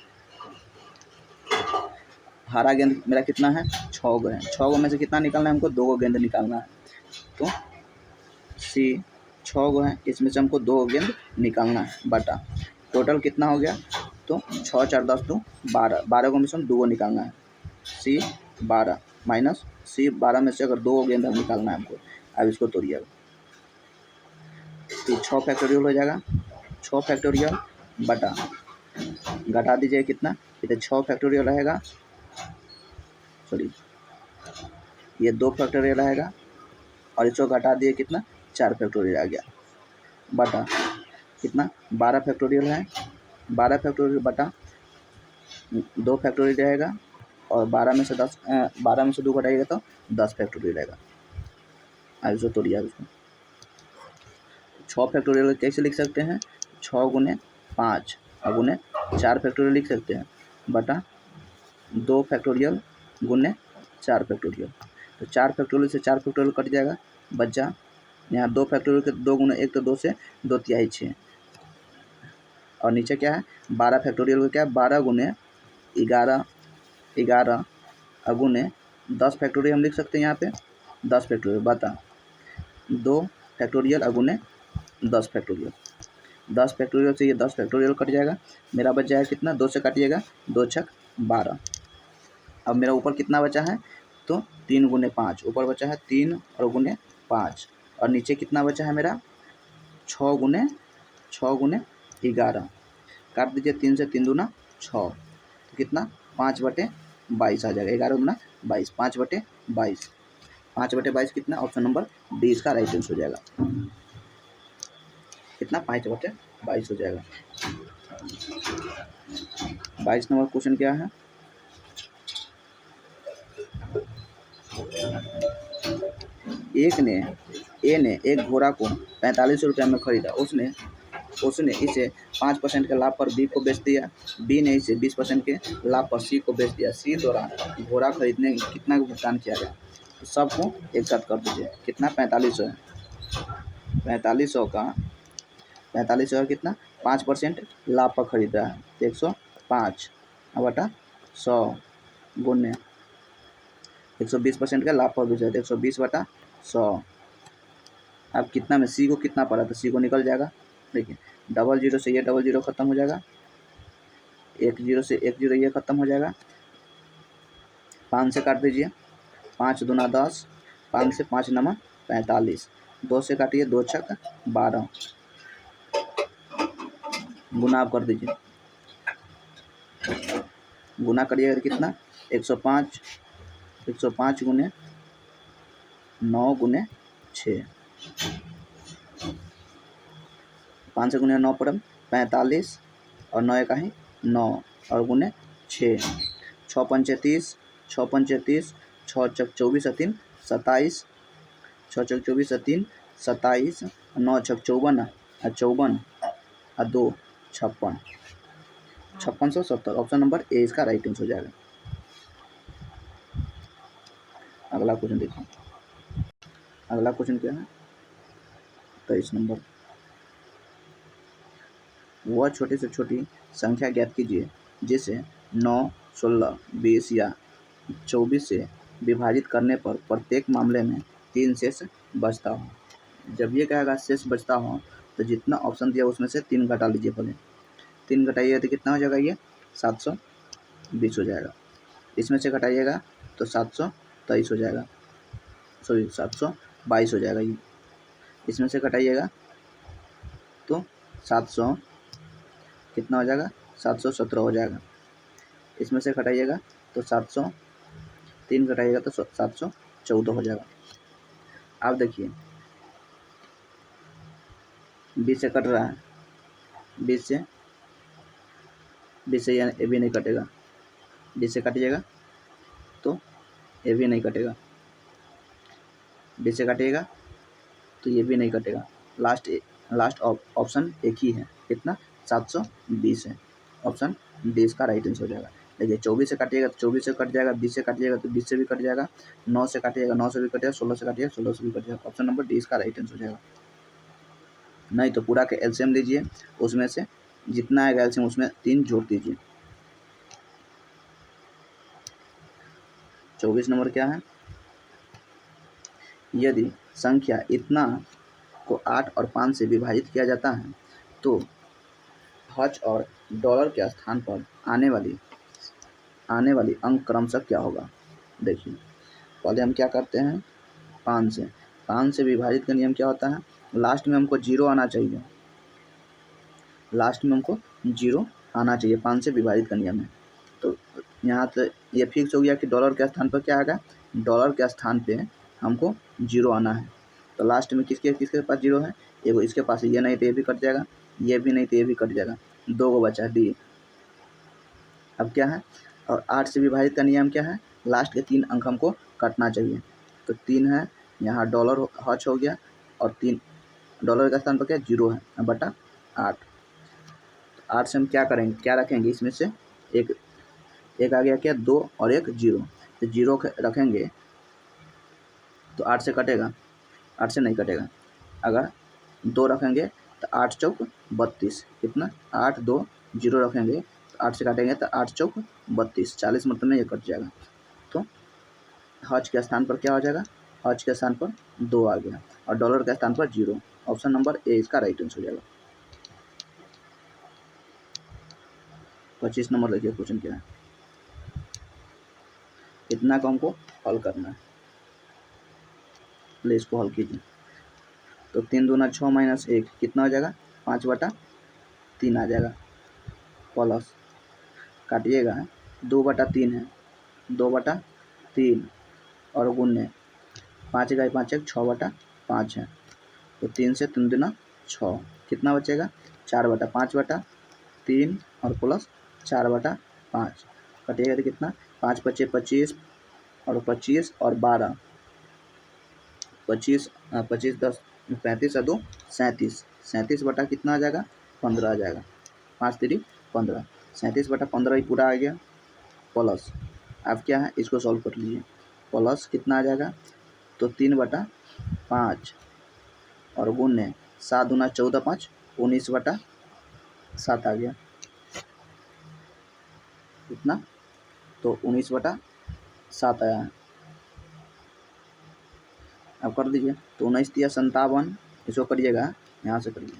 हरा गेंद मेरा कितना है 6 गो है, 6 गो में से कितना निकालना है हमको 2 गो गेंद निकालना है, तो सी 6 गो है, इसमें से हमको 2 गेंद निकालना है बटा टोटल कितना हो गया, तो 6 4 10 2 12, 12 को में से हम 2 गो निकालना है, सी 12 माइनस सी 12 में से अगर 2 गेंद हम निकालना है हमको। अब इसको तोड़िएगा तो 6 फैक्टोरियल हो जाएगा, 6 फैक्टोरियल बटा घटा दीजिए कितना, इधर 6 फैक्टोरियल रहेगा, सॉरी ये 2 फैक्टोरियल रहेगा और इसको घटा दिए कितना 4 फैक्टोरियल आ गया, बटा कितना 12 फैक्टोरियल है, 12 फैक्टोरियल बटा 2 फैक्टोरियल रहेगा और 12 में से 2 घटाइएगा तो 10 फैक्टोरियल रहेगा। अब इसको तोड़िए, इसको 6 फैक्टोरियल कैसे लिख सकते हैं, 6 गुने 5 और गुने 4 फैक्टोरियल लिख सकते हैं बटा 2 फैक्टोरियल गुने 4 फैक्टोरियल, तो 4 फैक्टोरियल से 4 फैक्टोरियल कट जाएगा, बच्चा यहाँ 2 फैक्टोरियल के 2 गुने 1 तो 2 से 2 तिहाई 6 और नीचे क्या है 12 फैक्टोरियल को क्या है 12 गुने 11 गुने 10 फैक्टोरियल हम लिख सकते हैं यहाँ पे 10 फैक्टोरियल बता 2 फैक्टोरियल गुने 10 फैक्टोरियल, 10 फैक्टोरियल से ये 10 फैक्टोरियल कट जाएगा, मेरा बच जाएगा कितना 2 से काटिएगा 2 छक 12। अब मेरा ऊपर कितना बचा है, तो 3 गुने 5 ऊपर बचा है 3 और गुने 5 और नीचे कितना बचा है मेरा 6 गुने 11, काट दीजिए 3 से 3 दूना 6, तो कितना 5/22 आ जाएगा, 11 दूना 22, 5/22, 5/22 कितना, ऑप्शन नंबर डी इसका राइट आंसर हो जाएगा, कितना 5/22 हो जाएगा। 22 नंबर क्वेश्चन क्या है, ए ने एक घोड़ा को 45 रुपये में खरीदा, उसने इसे 5% के लाभ पर बी को बेच दिया, बी ने इसे 20% के लाभ पर सी को बेच दिया, सी द्वारा घोड़ा खरीदने कितना का भुगतान किया गया, तो सबको एक साथ कर दीजिए, कितना 4500 है, 4500 का कितना 5% लाभ पर खरीदा है 105 बटा 100 गुने 120% का लाभ पर बेचा है 120 बटा 100। अब कितना में सी को कितना पड़ा, तो सी को निकल जाएगा, देखिए 00 से ये 00 खत्म हो जाएगा, 10 से 10 ये खत्म हो जाएगा, 5 से काट दीजिए, 5 दूना 10, 5 से 5 नमक 45, 2 से काटिए 2 छक 12, गुना आप कर दीजिए, गुना करिएगा कितना 105 गुने 9 गुने 6, 5 से गुने 9 पर 45 और 9 का ही 9 और गुने 6, 6 पंचे 30, 6 पंचे 30, 6 चक 24 3 27, 6 चक 24 3 27, 9 छक 54 54 और 2 56, 5670, ऑप्शन नंबर ए इसका राइट आंसर हो जाएगा। अगला क्वेश्चन देखिए, अगला क्वेश्चन क्या है 23 नंबर, वह छोटी से छोटी संख्या ज्ञात कीजिए जिसे 9, 16, 20 या 24 से विभाजित करने पर प्रत्येक मामले में 3 शेष बचता हो। जब ये कहेगा शेष बचता हो तो जितना ऑप्शन दिया उसमें से 3 घटा लीजिए, पहले 3 घटाइएगा तो कितना हो जाएगा, ये 720 हो जाएगा, इसमें से घटाइएगा तो 723 हो जाएगा, सॉरी 722 हो जाएगा, ये इसमें से घटाइएगा तो 700 कितना हो जाएगा 717 हो जाएगा, इसमें से घटाइएगा तो 3 घटाइएगा तो 714 हो जाएगा। अब देखिए 20 से कट रहा है, 20 से ये भी नहीं कटेगा, 20 से कटिएगा तो ये भी नहीं कटेगा, 20 से काटिएगा तो ये भी नहीं कटेगा। लास्ट ऑप्शन एक ही है, कितना 720 है। ऑप्शन डी इसका राइट आंसर हो जाएगा। देखिए 24 से काटिएगा तो 24 से कट जाएगा, 20 से काटिएगा तो 20 से भी कट जाएगा, 9 से काटिएगा 9 से भी कटेगा, 16 से काटिएगा 16 से भी कट जाएगा। ऑप्शन नंबर डी इसका राइट आंसर हो जाएगा। नहीं तो पूरा के एलसीएम लीजिए, उसमें से जितना आएगा एलसीएम उसमें 3 जोड़ दीजिए। 24 नंबर क्या है, यदि संख्या इतना को 8 और 5 से विभाजित किया जाता है तो हज और डॉलर के स्थान पर आने वाली अंक क्रमशः क्या होगा। देखिए पहले हम क्या करते हैं, 5 से विभाजित का नियम क्या होता है, लास्ट में हमको 0 आना चाहिए, लास्ट में हमको 0 आना चाहिए, 5 से विभाजित का नियम है। तो यहाँ से ये फिक्स हो गया कि डॉलर के स्थान पर क्या आएगा, डॉलर के स्थान पे हमको 0 आना है। तो लास्ट में किसके पास 0 है, एगो इसके पास, ये नहीं तो ये भी कट जाएगा, ये भी नहीं तो ये भी कट जाएगा, 2 को बचा डी। अब क्या है, और 8 से विभाजित का नियम क्या है, लास्ट के 3 अंक हमको कटना चाहिए। तो 3 है, यहाँ डॉलर हज हो गया, और 3 डॉलर के स्थान पर क्या 0 है बटा 8। तो 8 से हम क्या करेंगे, क्या रखेंगे, इसमें से एक आ गया क्या 2 और एक 0, तो 0 रखेंगे तो 8 से कटेगा, 8 से नहीं कटेगा। अगर 2 रखेंगे तो 8 चौक 32, कितना 8 2 0 रखेंगे तो 8 से काटेंगे तो 8 चौक 32, 40 मतलब में ये कट जाएगा। तो हज के स्थान पर क्या हो जाएगा, हज के स्थान पर 2 आ गया और डॉलर के स्थान पर 0। ऑप्शन नंबर ए इसका राइट आंसर हो जाएगा। 25 नंबर देखिए क्वेश्चन क्या है, इतना को हमको हल करना है, प्लीज इसको हल कीजिए। तो 3 दूना 6 माइनस 1 कितना हो जाएगा, 5/3 आ जाएगा, प्लस काटिएगा 2/3 है, 2/3 और गुणे 5 का 5 एक 6/5 है, तो 3 से 3 दूना 6, कितना बचेगा 4/5/3 और प्लस 4/5 कटिएगा तो कितना 5 × 5 = 25 और 25 और 12 25 25 10 35 और 2 37, 37 बटा कितना आ जाएगा 15 आ जाएगा, 5 3 15, 37/15 ही पूरा आ गया। प्लस अब क्या है, इसको सॉल्व कर लीजिए, प्लस कितना आ जाएगा, तो 3/5 और गुणे 7 दूना 14 5 19/7 आ गया, कितना, तो 19/7 आया है। अब कर दीजिए, तो 19 दिया 57, इसको करिएगा यहाँ से करिए,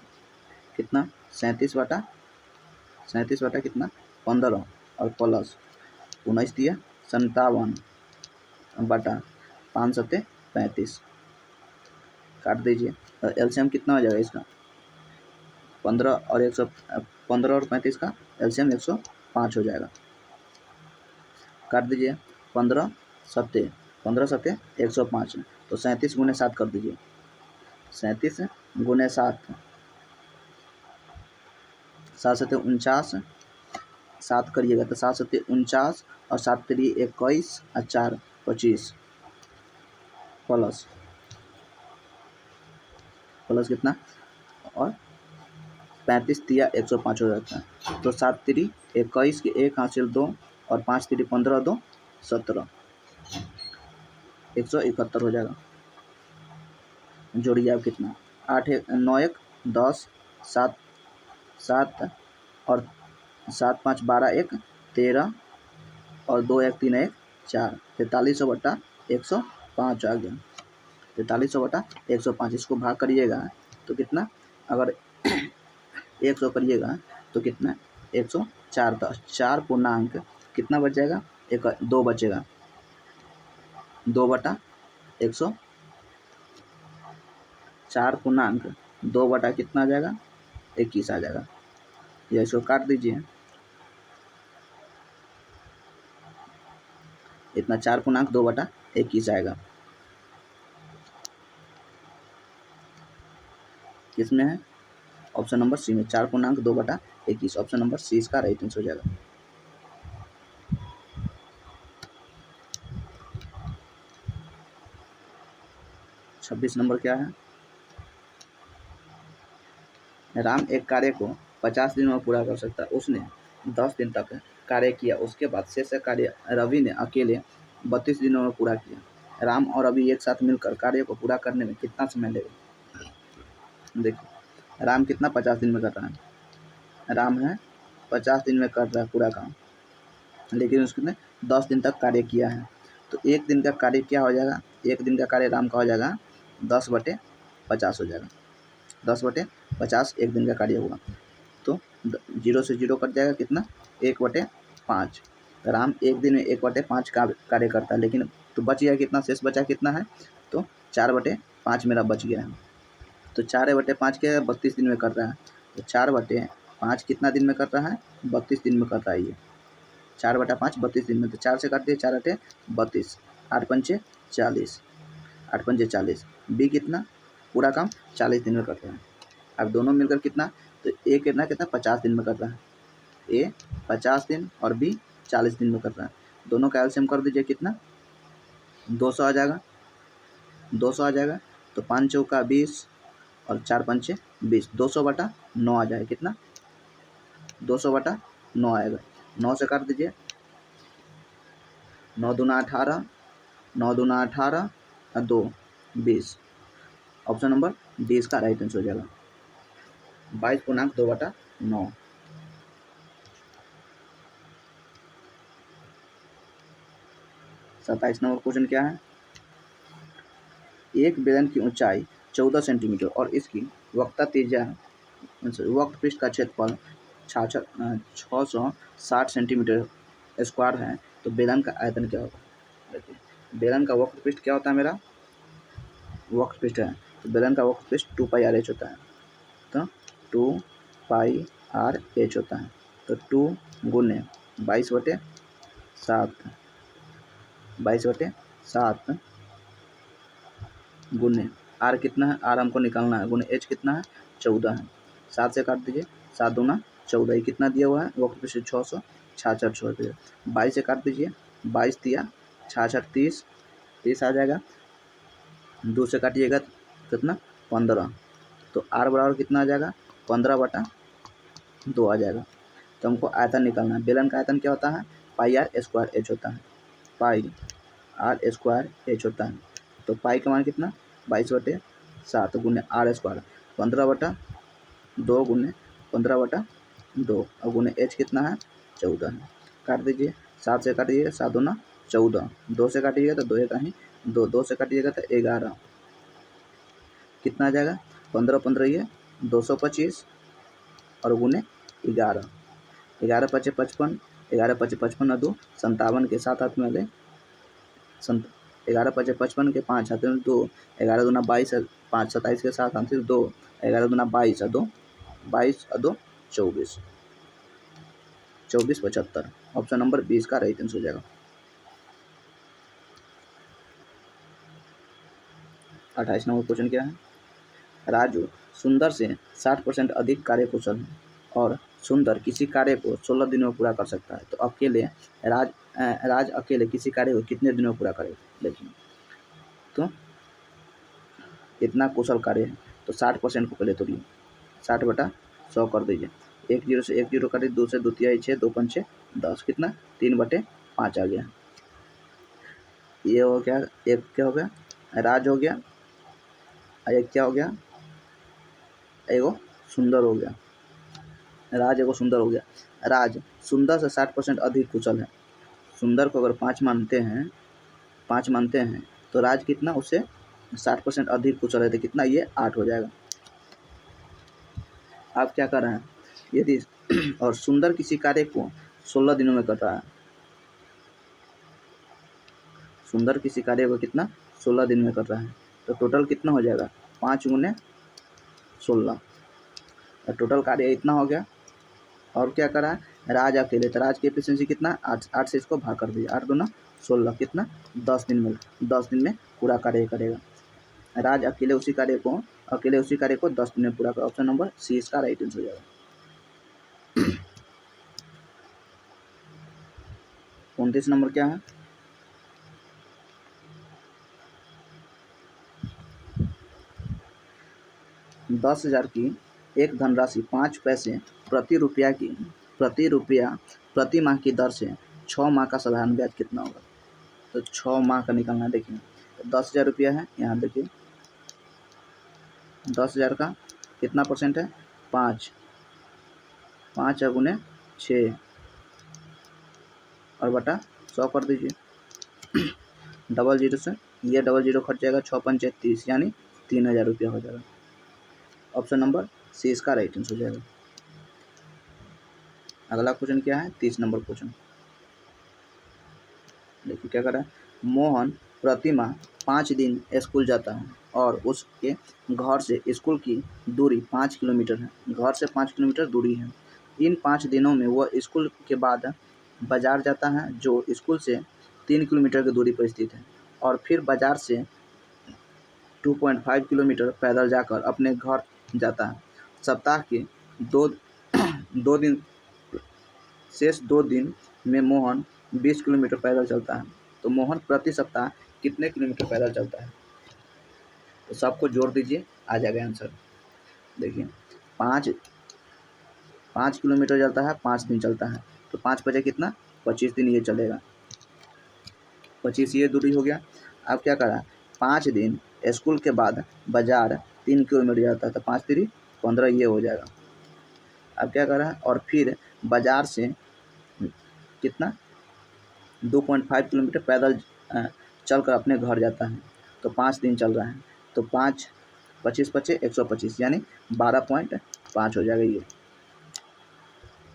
कितना 37/37 कितना 15 और प्लस 19 दिया 57 बटा 5 7 35, काट दीजिए। एलसीएम कितना हो जाएगा इसका, 15 और 35 का एलसीएम 105 हो जाएगा। काट दीजिए, 15 7 105, तो 37 × 7 कर दीजिए, 37 × 7, 7 7 49, 7 करिएगा तो 7 7 49 और 7 3 21 और 4 25, प्लस कितना, और 35 दिया 105 हो जाता है, तो 7 3 21 के 1 हासिल 2 और 5 3 15 2 17, 171 हो जाएगा। जोड़िए आप कितना, 8 9 1 10 7 7 और 7 5 12 1 13 और 2 1 3 1 4, 43/105 आ गया, 43/105। इसको भाग करिएगा तो कितना, अगर 100 करिएगा तो कितना 104, 4 पूर्णांक कितना बच जाएगा, 2 बचेगा, 2/100, 4 पूर्णांक 2 कितना आ जाएगा 21 आ जाएगा। या इसको काट दीजिए, इतना 4 पूर्णांक 2/21 आएगा, किसमें है ऑप्शन नंबर सी में 4.2/21। ऑप्शन नंबर सी इसका राइट आंसर हो जाएगा। 26 नंबर क्या है? राम एक कार्य को 50 दिनों में पूरा कर सकता है। उसने 10 दिन तक कार्य किया, उसके बाद शेष कार्य रवि ने अकेले 32 दिनों में पूरा किया। राम और रवि एक साथ मिलकर कार्य को पूरा करने में कितना समय लेगा? देखो राम कितना 50 दिन में कर रहा है। राम है 50 दिन में कर रहा है पूरा काम, लेकिन उसने 10 दिन तक कार्य किया है। तो एक दिन का कार्य क्या हो जाएगा? एक दिन का कार्य राम का हो जाएगा 10/50 हो जाएगा। 10/50 एक दिन का कार्य होगा। तो 0 से 0 कट जाएगा, कितना? 1/5। राम एक दिन में 1/5 का कार्य करता है, लेकिन तो बच गया कितना? शेष बचा कितना है? तो 4/5 मेरा बच गया है। तो 4/5 क्या है? 32 दिन में कर रहा है। तो 4/5 कितना दिन में कर रहा है? 32 दिन में कर रहा है ये। 4/5 32 दिन में। तो 4 से काट दिए, 4×8 = 32, 8×5 = 40, 8×5 = 40। बी कितना? पूरा काम 40 दिन में कर रहा है। अब दोनों मिलकर कितना? तो ए कितना 50 दिन में कर रहा है। ए 50 दिन और बी 40 दिन में कर रहा है। दोनों का एलसीएम कर दीजिए, कितना? 200 आ जाएगा। 200 आ जाएगा। तो 5 चौका 20 और 4 पंचे 20, 200/9 आ जाएगा। कितना? 200/9 आएगा। 9 से काट दीजिए, 9 दूना 18, 9 दूना 18 और 2 20। ऑप्शन नंबर डी इसका राइट आंसर हो जाएगा। 22.2/9। 27 नंबर क्वेश्चन क्या है? एक बेलन की ऊंचाई 14 सेंटीमीटर और इसकी वक्रता त्रिज्या वक्र पृष्ठ का क्षेत्रफल 660 सेंटीमीटर स्क्वायर है, तो बेलन का आयतन क्या होगा? देखिए बेलन का वक्र पृष्ठ क्या होता है? मेरा वक्र पृष्ठ है, तो बेलन का वक्र पृष्ठ 2πr/h होता है। तो 2πr/h होता है। तो 2 गुने 22/7 गुने आर कितना है? आर हमको निकालना है। गुने एच कितना है? 14 है। 7 से काट दीजिए, 7 दूना 14। ये कितना दिया हुआ है? वक्र पृष्ठ 666 6 22 से काट दीजिए, 22 दिया 66 30, 30 आ जाएगा। 2 से काटिएगा कितना? 15। तो आर बराबर कितना आ जाएगा? 15/2 आ जाएगा। तो हमको आयतन निकालना है। बेलन का आयतन क्या होता है? πr² होता है। πr² होता है। तो पाई का मान कितना? 22/7 गुने r², 15/2 गुने 15/2 और गुने h कितना है? 14 है। काट दीजिए, 7 से काटिएगा, 7 दूना 14, 2 से काटिएगा तो 2 एक ही 2, 2 से काटिएगा तो 11। कितना आ जाएगा? 15 15 ये 225 और गुने 11, 11 × 5 = 55, 11 × 5 = 55 और 2 57 के 7 हाथ में ले 11 × 5 = 55 के 5 हाथ में 2, 11 दूना 22 और 5 27 के 7 हाथ में 2, 11 दूना 22 और 2 22 और 2 24, 24/75। ऑप्शन नंबर 20 का राइट आंसर हो जाएगा। 28 नंबर क्वेश्चन क्या है? राजू सुंदर से 60% अधिक कार्यकुशल है और सुंदर किसी कार्य को 16 दिनों में पूरा कर सकता है, तो अकेले राज अकेले किसी कार्य को कितने दिनों में पूरा करेगा? देखिए तो इतना कुशल कार्य है, तो 60% को पहले तोड़िए, 60/100 कर दीजिए। 1 0 से 1 0 काटिए, 2 से 2 तिहाई 6, 2 पंचे 10, कितना? 3/5 आ गया। ये हो गया, एक क्या हो गया? राज हो गया, एक क्या हो गया? एगो सुंदर हो गया। राज एगो सुंदर हो गया। राज सुंदर से 60% अधिक कुशल है। सुंदर को अगर 5 मानते हैं तो राज कितना? उससे 60% अधिक कुशल है, तो कितना? ये 8 हो जाएगा। आप क्या कर रहे हैं? यदि और सुंदर किसी कार्य को 16 दिनों में कर रहा है, सुंदर किसी कार्य को कितना? 16 दिन में कर रहा है, तो टोटल कितना हो जाएगा? 5 × 16, टोटल कार्य इतना हो गया। और क्या करा है? राज अकेले, तो राज की एफिशिएंसी कितना? 8 से इसको भाग कर दीजिए, 8 दूना 16, कितना? 10 दिन में पूरा कार्य करेगा। राज अकेले उसी कार्य को अकेले उसी कार्य को 10 दिन में पूरा करो। ऑप्शन नंबर सी इसका राइट आंसर हो जाएगा। 29 नंबर क्या है? दस हजार की एक धनराशि 5 पैसे प्रति रुपया प्रति माह की दर से 6 माह का साधारण ब्याज कितना होगा? तो 6 माह का निकालना है। देखिए तो 10,000 रुपया है, यहाँ देखिए 10,000 का कितना परसेंट है? 5 गुने 6 और बटा 100 कर दीजिए। डबल जीरो से ये डबल जीरो कट जाएगा, 6 पंचे 30 यानी 3,000 रुपया हो जाएगा। ऑप्शन नंबर सी इसका राइट आंसर हो जाएगा। अगला क्वेश्चन क्या है? 30 नंबर क्वेश्चन देखिए क्या कर रहा है। मोहन प्रतिमाह 5 दिन स्कूल जाता है और उसके घर से स्कूल की दूरी 5 किलोमीटर है। घर से 5 किलोमीटर दूरी है। इन 5 दिनों में वह स्कूल के बाद बाजार जाता है जो स्कूल से 3 किलोमीटर की दूरी पर स्थित है और फिर बाजार से 2.5 किलोमीटर पैदल जाकर अपने घर जाता है। सप्ताह के दो दो दिन शेष 2 दिन में मोहन 20 किलोमीटर पैदल चलता है। तो मोहन प्रति सप्ताह कितने किलोमीटर पैदल चलता है? तो सबको जोड़ दीजिए, आ जाएगा आंसर। देखिए 5 किलोमीटर चलता है, 5 दिन चलता है, तो 5 बजे कितना? 25 दिन ये चलेगा। 25 ये दूरी हो गया। अब क्या करा? 5 दिन स्कूल के बाद बाजार 3 किलोमीटर जाता है, तो 5 3 15 ये हो जाएगा। अब क्या करा? और फिर बाजार से कितना? 2.5 किलोमीटर पैदल चलकर अपने घर जाता है। तो 5 दिन चल रहा है, तो 5 25 पचे 125 यानी 12.5 हो जाएगा ये।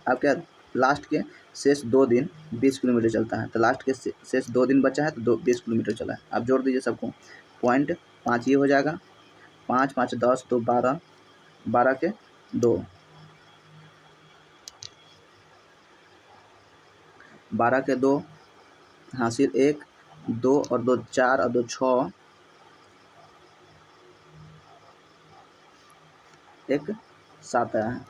अब क्या? लास्ट के शेष 2 दिन 20 किलोमीटर चलता है, तो लास्ट के शेष 2 दिन बचा है, तो 20 किलोमीटर चला है। आप जोड़ दीजिए सबको, 0.5 ये हो जाएगा। 5 5 10 तो 12, 12 के 2, 12 के 2 हासिल 1 2 और 2 4 और 2 6 1 7 आया है।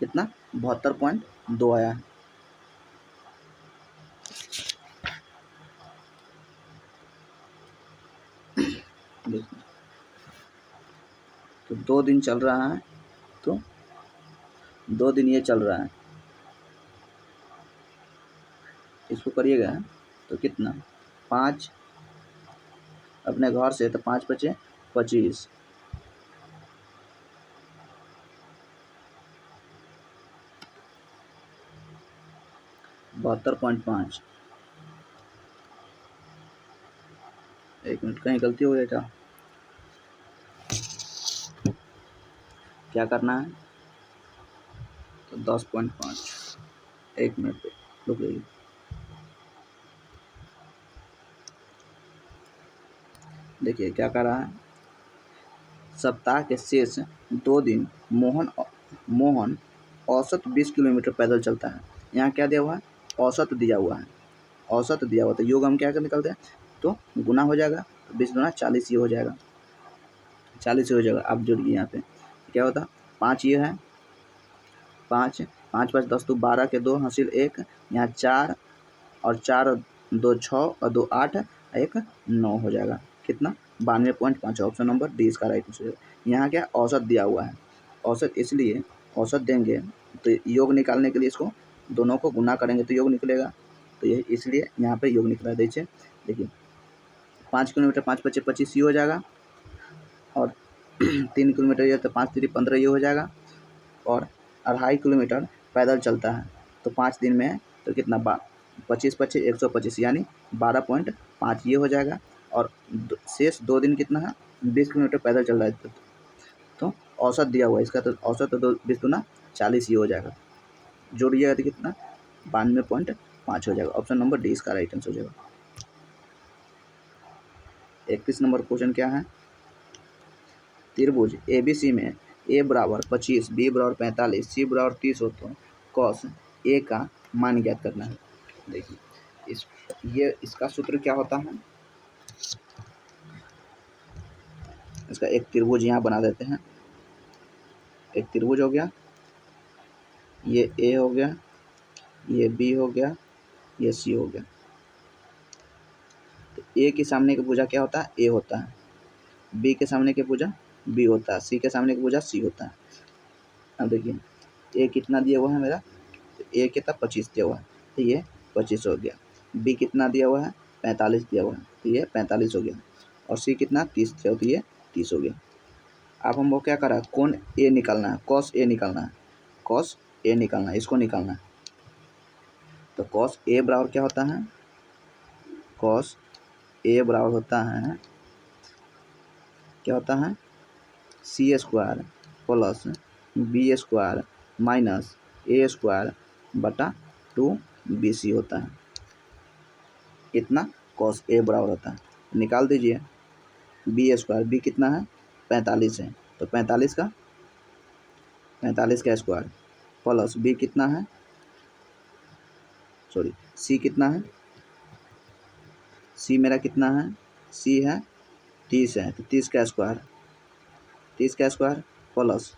कितना? 72.2 आया है। देखिए तो 2 दिन चल रहा है, तो 2 दिन ये चल रहा है, इसको करिएगा तो कितना? 5 अपने घर से, तो 5 बचे 25, 72.5। एक मिनट, कहीं गलती हो गई क्या करना है? तो 10.5, एक मिनट पे रुक जाइए। देखिए क्या कर रहा है। सप्ताह के शेष 2 दिन मोहन औसत 20 किलोमीटर पैदल चलता है। यहाँ क्या दिया हुआ है? औसत दिया हुआ है। औसत दिया हुआ, तो योग हम क्या कर निकलते हैं? तो गुना हो जाएगा, 20 गुना 40 ये हो जाएगा। 40 ये हो जाएगा। आप जोड़िए, यहाँ पे क्या होता? 5 ये है, 5 5 5 10 तो 12 के 2 हासिल 1, यहाँ 4 और 4 2 6 और 2 8 1 9 हो जाएगा। कितना? 92.5। ऑप्शन नंबर डी इसका राइट आंसर है। यहाँ क्या औसत दिया हुआ है? औसत इसलिए औसत देंगे तो योग निकालने के लिए इसको दोनों को गुना करेंगे तो योग निकलेगा, तो ये इसलिए यहाँ पे योग निकला। देखिए 5 किलोमीटर 5 बचे 25 ये हो जाएगा, और 3 किलोमीटर ये, तो 5 3 15 ये हो जाएगा, और 2.5 किलोमीटर पैदल चलता है, तो 5 दिन में तो कितना? 25 पचे 125 यानी 12.5 ये हो जाएगा। और शेष 2 दिन कितना है? 20 किलोमीटर पैदल चल रहा है, तो औसत दिया हुआ है इसका, तो औसत तो 20 गुना 40 ये हो जाएगा। जोड़िएगा तो कितना? 92.5 हो जाएगा। ऑप्शन नंबर डी इसका राइट आंसर हो जाएगा। 31 नंबर क्वेश्चन क्या है? त्रिभुज ABC में a बराबर 25, b बराबर 45, c बराबर 30 हो तो cos a का मान ज्ञात करना है। देखिए इसका सूत्र क्या होता है? इसका एक त्रिभुज यहाँ बना देते हैं। एक त्रिभुज हो गया, ये ए हो गया, ये बी हो गया, ये सी हो गया। तो ए के सामने की भुजा क्या होता है? ए होता है। बी के सामने की भुजा बी होता है। सी के सामने की भुजा सी होता है। अब देखिए ए कितना दिया हुआ है मेरा, तो ए कितना 25 दिया हुआ है, तो ये 25 हो गया। बी कितना दिया हुआ है? 45 दिया हुआ है, तो ये 45 हो गया। और सी कितना 30 दिया हुआ, तो ये 30 हो गया। अब हमको क्या करा है? कौन ए निकालना है, कॉस ए निकालना है। कॉस ए निकालना है, इसको निकालना है। तो कॉस ए बराबर क्या होता है? कॉस ए बराबर होता है, क्या होता है? C square plus b square minus a square बटा 2bc होता है। इतना कॉस ए बराबर होता है। निकाल दीजिए बी स्क्वायर, बी कितना है? 45 है, तो 45 का स्क्वायर प्लस बी कितना है, सॉरी सी कितना है? सी मेरा कितना है? सी है 30 है, तो 30 का स्क्वायर प्लस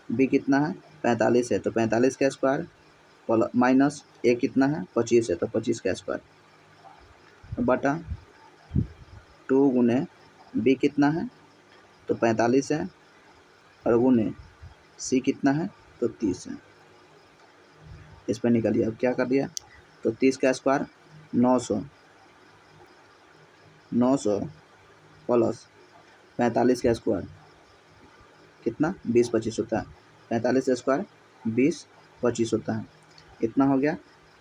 बी कितना है? 45 है, तो 45 का स्क्वायर प्लस माइनस ए कितना है? 25 है, तो 25 का स्क्वायर बटा 2 गुने बी कितना है? तो 45 है, और गुने सी कितना है? तो 30 है। इस पर निकालिए। अब क्या कर दिया? तो 30 का स्क्वायर 900 प्लस 45 का स्क्वायर कितना? 20-25 होता है। 45 का स्क्वायर 20-25 होता है, इतना हो गया।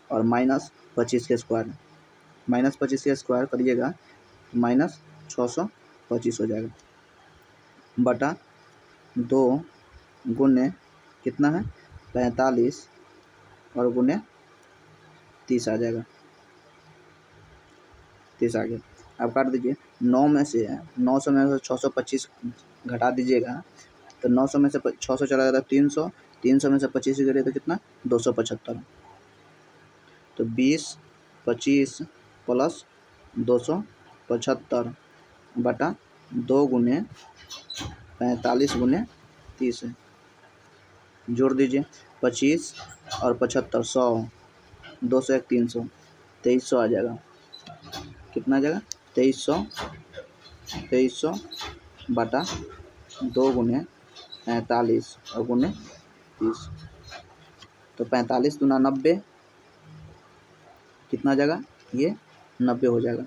और माइनस 25 का स्क्वायर, माइनस 25 का स्क्वायर करिएगा माइनस 625 हो जाएगा बटा 2 गुने कितना है? 45 और गुने 30 आ जाएगा। 30 आ गया। अब काट दीजिए। 900 में से 625 घटा दीजिएगा, तो 900 में से 600 चला जाता है 300, 300 में से 25 गिरे तो कितना? 275। तो 20-25 प्लस 275 बटा 2 गुने 45 गुने 30 है। जोड़ दीजिए 25 और 75 100, 200 1 300, 2300 आ जाएगा। कितना आ जाएगा? 2300 बटा 2 गुने 45 और गुने 30, तो 45 दूना 90, कितना आ जाएगा? ये 90 हो जाएगा।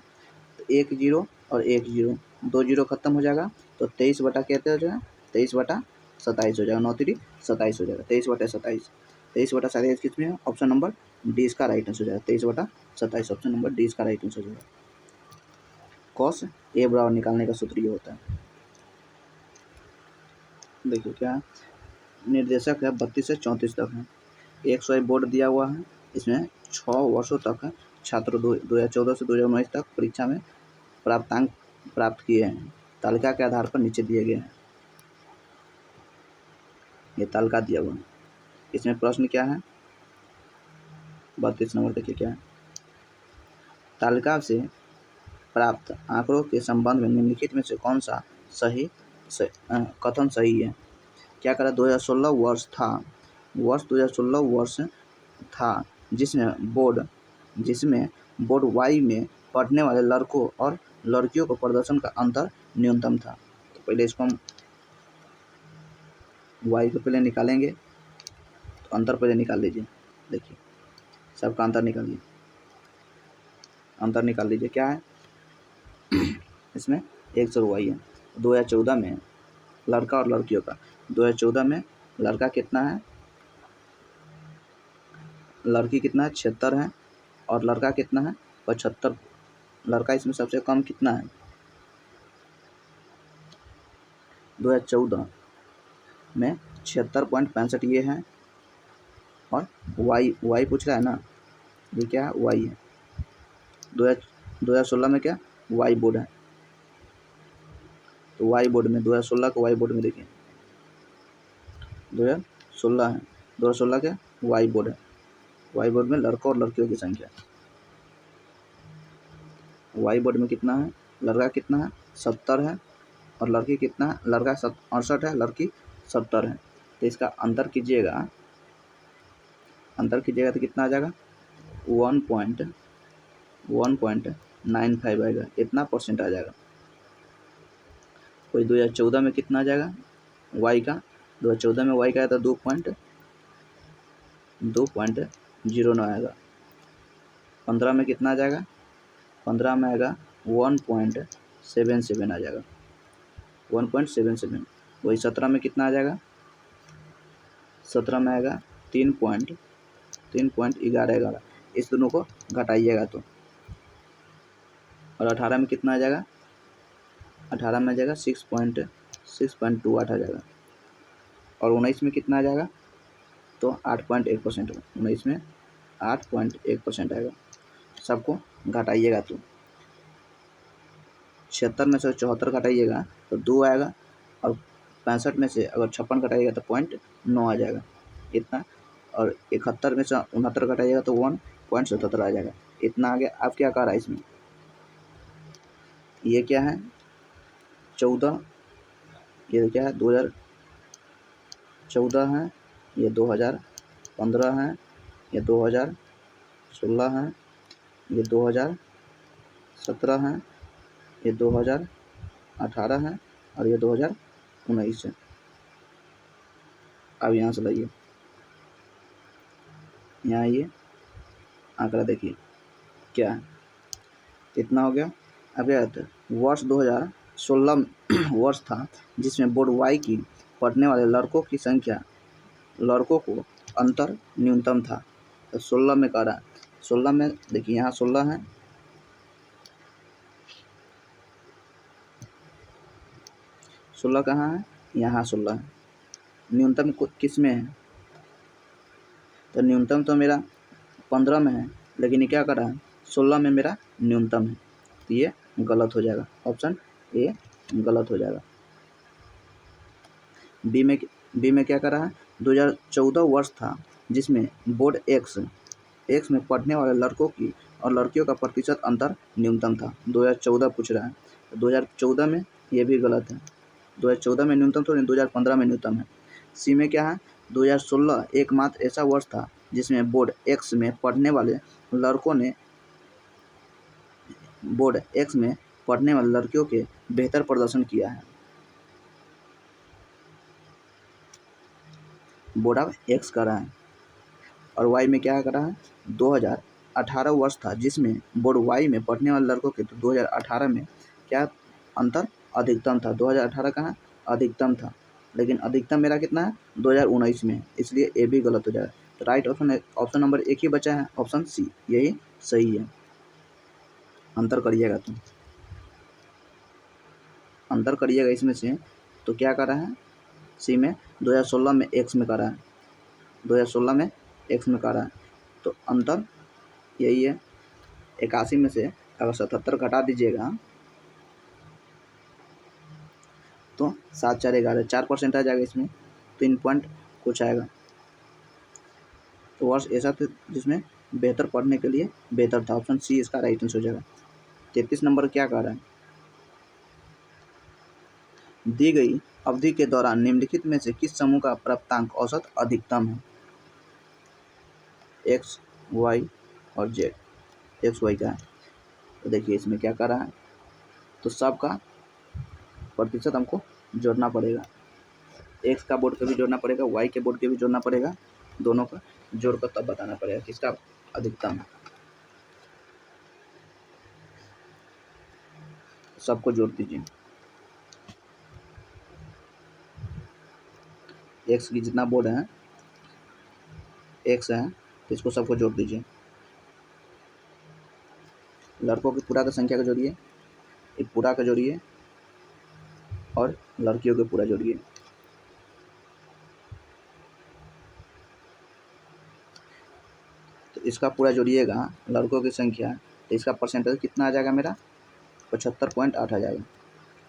तो 1 0 और 1 0, 2 0 खत्म हो जाएगा, तो 23 बटा कहते हो जाएगा 23 बटा 27 हो जाएगा। 9 3 27 हो जाएगा। 23 बटा 27, 23 बटा 27 कितने है? ऑप्शन नंबर डी इसका राइट आंसर हो जाएगा। 23 बटा 27 ऑप्शन नंबर डी इसका राइट आंसर हो जाएगा। कॉस ए बराबर निकालने का सूत्र ये होता है। देखिए क्या निर्देशक है 32 से 34 तक है। 100 बोर्ड दिया हुआ है। इसमें 6 वर्षों तक छात्र 2014 से 2019 तक परीक्षा में प्राप्तांक प्राप्त किए हैं। तालिका के आधार पर नीचे दिए गए हैं। ये तालिका दिया हुआ है। इसमें प्रश्न क्या है? 32 नंबर देखिए क्या है। तालिका से प्राप्त आंकड़ों के संबंध में निम्नलिखित में से कौन सा कथन सही है? क्या करा? 2016 वर्ष था जिसमें बोर्ड वाई में पढ़ने वाले लड़कों और लड़कियों को प्रदर्शन का अंतर न्यूनतम था। तो पहले इसको हम वाई को पहले निकालेंगे, तो अंतर पहले निकाल लीजिए। देखिए सबका अंतर निकालिए, अंतर निकाल लीजिए क्या है। इसमें 100 वाई है। 2014 में लड़का और लड़कियों का, 2014 में लड़का कितना है? लड़की कितना है? 76 है, और लड़का कितना है? 75। लड़का इसमें सबसे कम कितना है? 2014 में 76.65 ये है, और वाई पूछ रहा है ना, ये क्या है? वाई है। 2016 में क्या? वाई बोर्ड है। तो वाई बोर्ड में 2016 के वाई बोर्ड में देखिए 2016 है, 2016 के वाई बोर्ड है। वाई बोर्ड में लड़कों और लड़कियों की संख्या, वाई बोर्ड में कितना है? लड़का कितना है? 70 है, और लड़की कितना, लड़का 68 है, लड़की 70 है। तो इसका अंतर कीजिएगा तो कितना आ जाएगा, 1.95 आएगा, इतना परसेंट आ जाएगा। कोई 2014 में कितना आ जाएगा वाई का, 2014 में वाई का आया था 2.09 आएगा। 15 में कितना आ जाएगा, 15 में आएगा 1.77 आ जाएगा, 1.77। वही 17 में कितना आ जाएगा, 17 में आएगा 3.11। इस दोनों को घटाइएगा तो। और 18 में कितना आ जाएगा, 18 में आ जाएगा 6.28 आ जाएगा। और 19 में कितना आ जाएगा, तो 8.1%। 19 में 8.1% आएगा। सबको घटाइएगा तो 76 में से 74 घटाइएगा तो 2 आएगा। और 65 में से अगर 56 घटाइएगा तो 0.9 आ जाएगा, इतना। और 71 में से 69 घटाइएगा तो 1.77 आ जाएगा, इतना आ गया। अब क्या कर रहा है इसमें, ये क्या है 14, ये क्या है 2014 है, ये 2015 है, ये 2016 है, ये 2017 है, ये 2018 है, और ये 2019 है। अब यहाँ से लाइए, यहाँ ये आंकड़ा देखिए क्या है, कितना हो गया। अब क्या कहते हैं, वर्ष 2016 वर्ष था जिसमें बोर्ड वाई की पढ़ने वाले लड़कों की संख्या, लड़कों को अंतर न्यूनतम था। तो 16 में कह रहा है, 16 में देखिए यहाँ 16 है, 16 कहाँ है, यहाँ 16 है। न्यूनतम किस में है, तो न्यूनतम तो मेरा 15 में है, लेकिन ये क्या कर रहा है 16 में मेरा न्यूनतम है, तो ये गलत हो जाएगा, ऑप्शन ए गलत हो जाएगा। बी में क्या कर रहा है, 2014 वर्ष था जिसमें बोर्ड एक्स में पढ़ने वाले लड़कों की और लड़कियों का प्रतिशत अंतर न्यूनतम था। 2014 पूछ रहा है, तो 2014 में ये भी गलत है, 2014 में न्यूनतम तो नहीं, 2015 में न्यूनतम है। सी में क्या है, 2016 एकमात्र ऐसा वर्ष था जिसमें बोर्ड एक्स में पढ़ने वाले लड़कों ने बोर्ड एक्स में पढ़ने वाले लड़कियों के बेहतर प्रदर्शन किया है। बोर्ड ऑफ एक्स कर रहा है। और वाई में क्या कर रहा है, 2018 वर्ष था जिसमें बोर्ड वाई में पढ़ने वाले लड़कों के, तो 2018 में क्या अंतर अधिकतम था, 2018 कहाँ अधिकतम था, लेकिन अधिकतम मेरा कितना है 2019 में, इसलिए ए भी गलत हो जाएगा। तो राइट ऑप्शन नंबर एक ही बचा है, ऑप्शन सी, यही सही है। अंतर करिएगा तो अंतर करिएगा इसमें से, तो क्या कर रहा है, सी में 2016 में एक्स में कर रहा है, 2016 में एक्स में कर रहा है, तो अंतर यही है। 81 में से अगर 77 घटा दीजिएगा तो 7 4 11, 4% आ जाएगा इसमें, 3 पॉइंट कुछ आएगा। तो वर्ष ऐसा था जिसमें बेहतर पढ़ने के लिए बेहतर था, ऑप्शन सी इसका राइट आंसर हो जाएगा। 33 नंबर क्या कह रहा है, दी गई अवधि के दौरान निम्नलिखित में से किस समूह का प्राप्तांक औसत अधिकतम है, एक्स वाई और जेड। एक्स वाई का है, तो देखिए इसमें क्या कर रहा है, तो सबका प्रतिशत हमको जोड़ना पड़ेगा, एक्स का बोर्ड के भी जोड़ना पड़ेगा, वाई के बोर्ड के भी जोड़ना पड़ेगा, दोनों का जोड़कर तब बताना पड़ेगा किसका अधिकतम है। सबको जोड़ दीजिए, एक्स की जितना बोर्ड है एक्स है, तो इसको सबको जोड़ दीजिए। लड़कों की पूरा का संख्या का जोड़िए, एक पूरा का जोड़िए, और लड़कियों के पूरा जोड़िए। तो इसका पूरा जोड़िएगा लड़कों की संख्या, तो इसका परसेंटेज कितना आ जाएगा मेरा 75.8 आ जाएगा।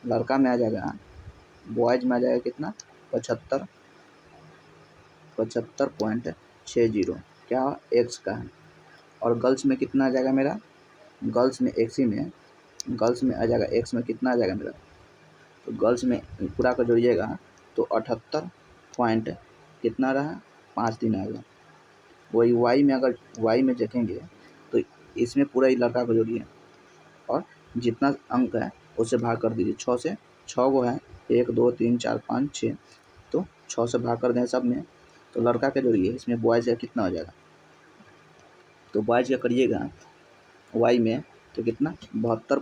लड़का में आ जाएगा, बॉयज में आ जाएगा कितना 75.60 क्या एक्स का है। और गर्ल्स में कितना आ जाएगा मेरा, गर्ल्स में एक्स ही में, गर्ल्स में आ जाएगा एक्स में कितना आ जाएगा मेरा तो गर्ल्स में पूरा का जोड़िएगा तो 78 पॉइंट कितना रहा 5 3 आएगा। वही वाई में अगर वाई में देखेंगे तो इसमें पूरा ही लड़का को जोड़िए और जितना अंक है उससे भाग कर दीजिए। 6 से 6 को है 1 2 3 4 5 6, तो 6 से भाग कर दें सब में तो लड़का के जोड़िए। इसमें बॉयज़ का कितना हो जाएगा, तो बॉयज़ का करिएगा वाई में तो कितना 72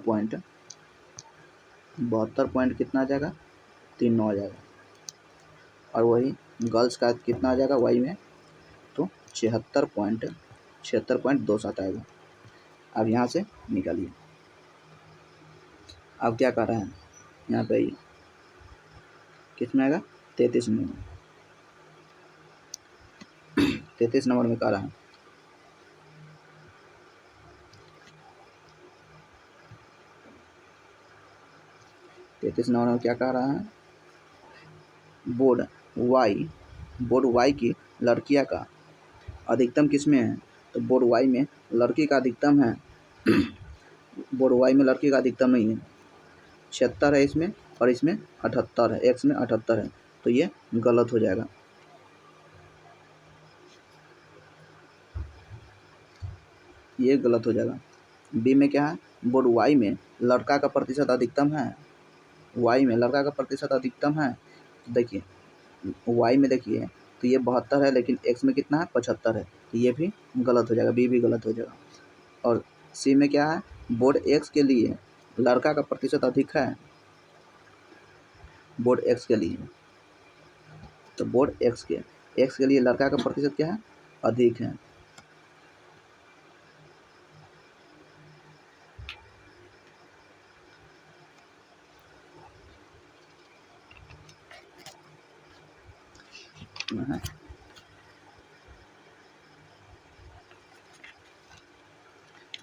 पॉइंट कितना आ जाएगा 3 9 आ जाएगा। और वही गर्ल्स का कितना आ जाएगा वाई में तो 76.27 आएगा। अब यहाँ से निकालिए। अब क्या कर रहा है यहाँ पे कितना आएगा 33 नंबर 33 नंबर में कर रहा है 33 नंबर में क्या कह रहा है बोर्ड वाई की लड़कियां का अधिकतम किस में है, तो बोर्ड वाई में लड़की का अधिकतम है बोर्ड वाई में लड़की का अधिकतम नहीं है। 76 है इसमें और इसमें 78 है, एक्स में 78 है, तो ये गलत हो जाएगा। ये गलत हो जाएगा। बी में क्या है बोर्ड वाई में लड़का का प्रतिशत अधिकतम है, वाई में लड़का का प्रतिशत अधिकतम है। तो देखिए वाई में देखिए तो ये 72 है लेकिन एक्स में कितना है 75 है, तो ये भी गलत हो जाएगा, बी भी गलत हो जाएगा। और सी में क्या है बोर्ड एक्स के लिए लड़का का प्रतिशत अधिक है, बोर्ड एक्स के लिए, तो बोर्ड एक्स के लिए लड़का का प्रतिशत क्या है अधिक है।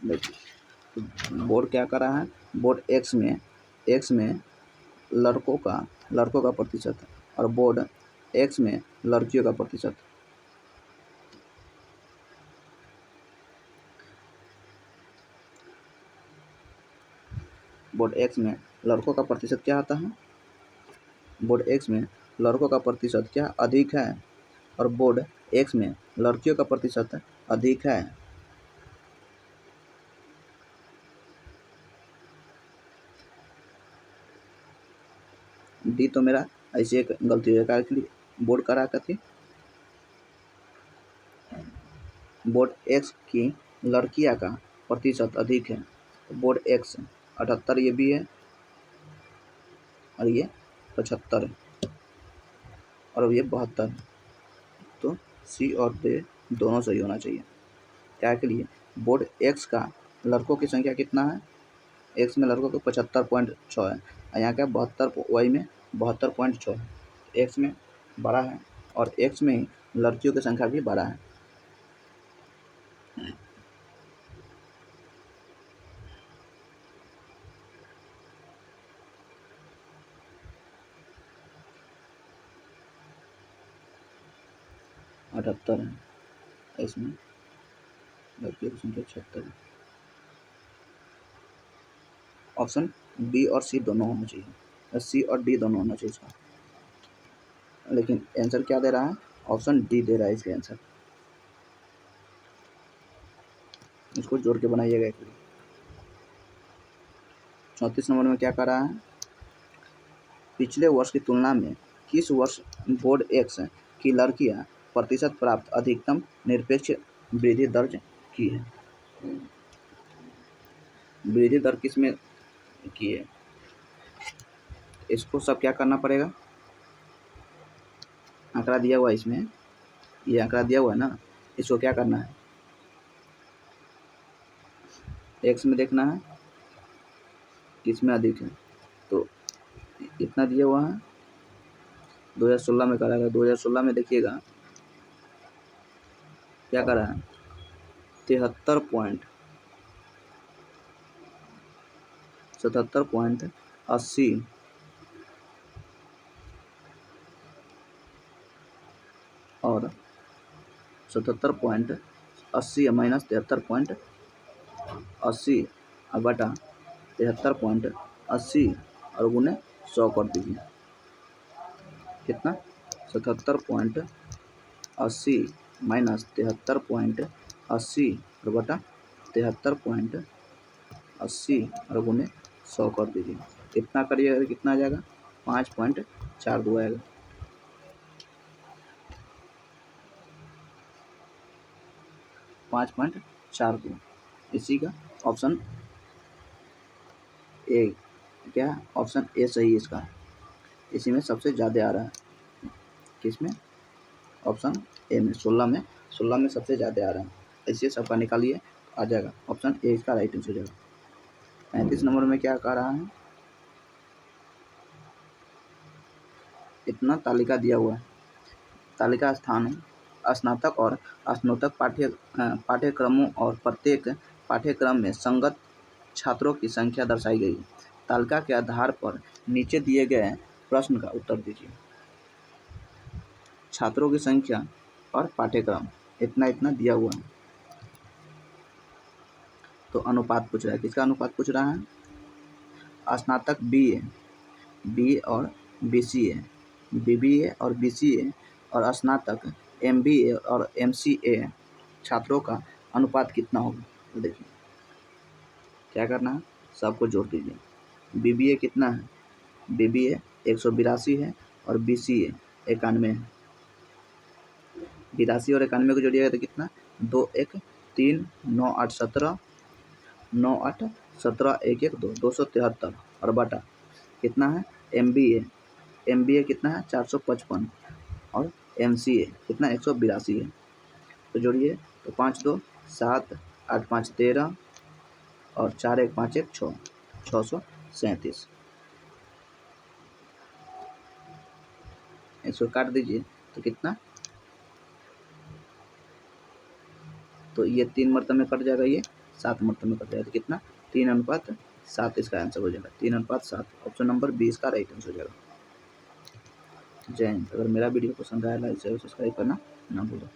देखिए तो बोर्ड क्या कर रहा है बोर्ड एक्स में लड़कों का प्रतिशत और बोर्ड एक्स में लड़कियों का प्रतिशत। बोर्ड एक्स में लड़कों का प्रतिशत क्या आता है, बोर्ड एक्स में लड़कों का प्रतिशत क्या अधिक है और बोर्ड एक्स में लड़कियों का प्रतिशत अधिक है। डी तो मेरा ऐसे एक गलती है कि बोर्ड करा का थी बोर्ड एक्स की लड़कियां का प्रतिशत अधिक है, तो बोर्ड एक्स 78 ये भी है और ये 75 है और ये 72 है, तो सी और डी दोनों सही होना चाहिए। क्या के लिए बोर्ड एक्स का लड़कों की संख्या कितना है, एक्स में लड़कों को 75.6 है और यहाँ का 72 वाई में 72.6 है, एक्स में बड़ा है और एक्स में ही लड़कियों की संख्या भी बड़ा है। अठहत्तर है इसमें लड़कियों की संख्या 76 है। ऑप्शन बी और सी दोनों होना चाहिए, सी और डी दोनों होना चाहिए इसका, लेकिन आंसर क्या दे रहा है ऑप्शन डी दे रहा है इसका आंसर। इसको जोड़ के बनाइएगा एक 34 नंबर में क्या कर रहा है पिछले वर्ष की तुलना में किस वर्ष बोर्ड एक्स की लड़कियां प्रतिशत प्राप्त अधिकतम निरपेक्ष वृद्धि दर्ज की है। वृद्धि दर किस में की है, इसको सब क्या करना पड़ेगा, आंकड़ा दिया हुआ है इसमें, ये आंकड़ा दिया हुआ है ना, इसको क्या करना है एक्स में देखना है किस में अधिक है, तो इतना दिया हुआ है 2016 में करा है। 2016 में देखिएगा क्या करा है 77.80 और 77.80 माइनस 73.80 बटा 73.80 और गुने 100 कर दीजिए। कितना? 77.80 माइनस 73.80 और बटा 73.80 और गुने 100 कर दीजिए। कितना करिएगा? कितना आ जाएगा? 5.42 आएगा। 5.42 इसी का ऑप्शन ए, क्या ऑप्शन ए सही इसका, इसी में सबसे ज़्यादा आ रहा है। किसमें? ऑप्शन ए में, 16 में सबसे ज़्यादा आ रहा है। इससे सबका निकालिए, आ जाएगा ऑप्शन ए इसका राइट आंसर हो जाएगा। 35 नंबर में क्या कह रहा है? इतना तालिका दिया हुआ है, तालिका स्थान स्नातक और स्नातक पाठ्यक्रमों और प्रत्येक पाठ्यक्रम में संगत छात्रों की संख्या दर्शाई गई। तालिका के आधार पर नीचे दिए गए प्रश्न का उत्तर दीजिए। छात्रों की संख्या और पाठ्यक्रम इतना इतना दिया हुआ है, तो अनुपात पूछ रहा है। किसका अनुपात पूछ रहा है? स्नातक बी और BCA, BBA और BCA और स्नातक MBA और MCA छात्रों का अनुपात कितना होगा? तो देखिए क्या करना है, सबको जोड़ दीजिए। BBA कितना है? BBA 182 है और BCA 91 है। 82 और 91 को जोड़िएगा तो कितना? 2 1 3 9 8 17 9 8 17 1 1 2 273 और बटा कितना है? MBA कितना है? 455 और MCA कितना? 182 है। तो जोड़िए तो 5 2 7 8 5 13 और 4 1 5 1 6 637। इसको काट दीजिए तो कितना? तो ये 3 मरतबे में कट जाएगा, ये 7 मरतबे में कट जाएगा। तो कितना? 3:7 इसका आंसर हो जाएगा। 3:7 ऑप्शन नंबर बी इसका राइट आंसर हो जाएगा। जय हिंद। अगर मेरा वीडियो पसंद आया लाइक शेयर सब्सक्राइब करना ना भूलें।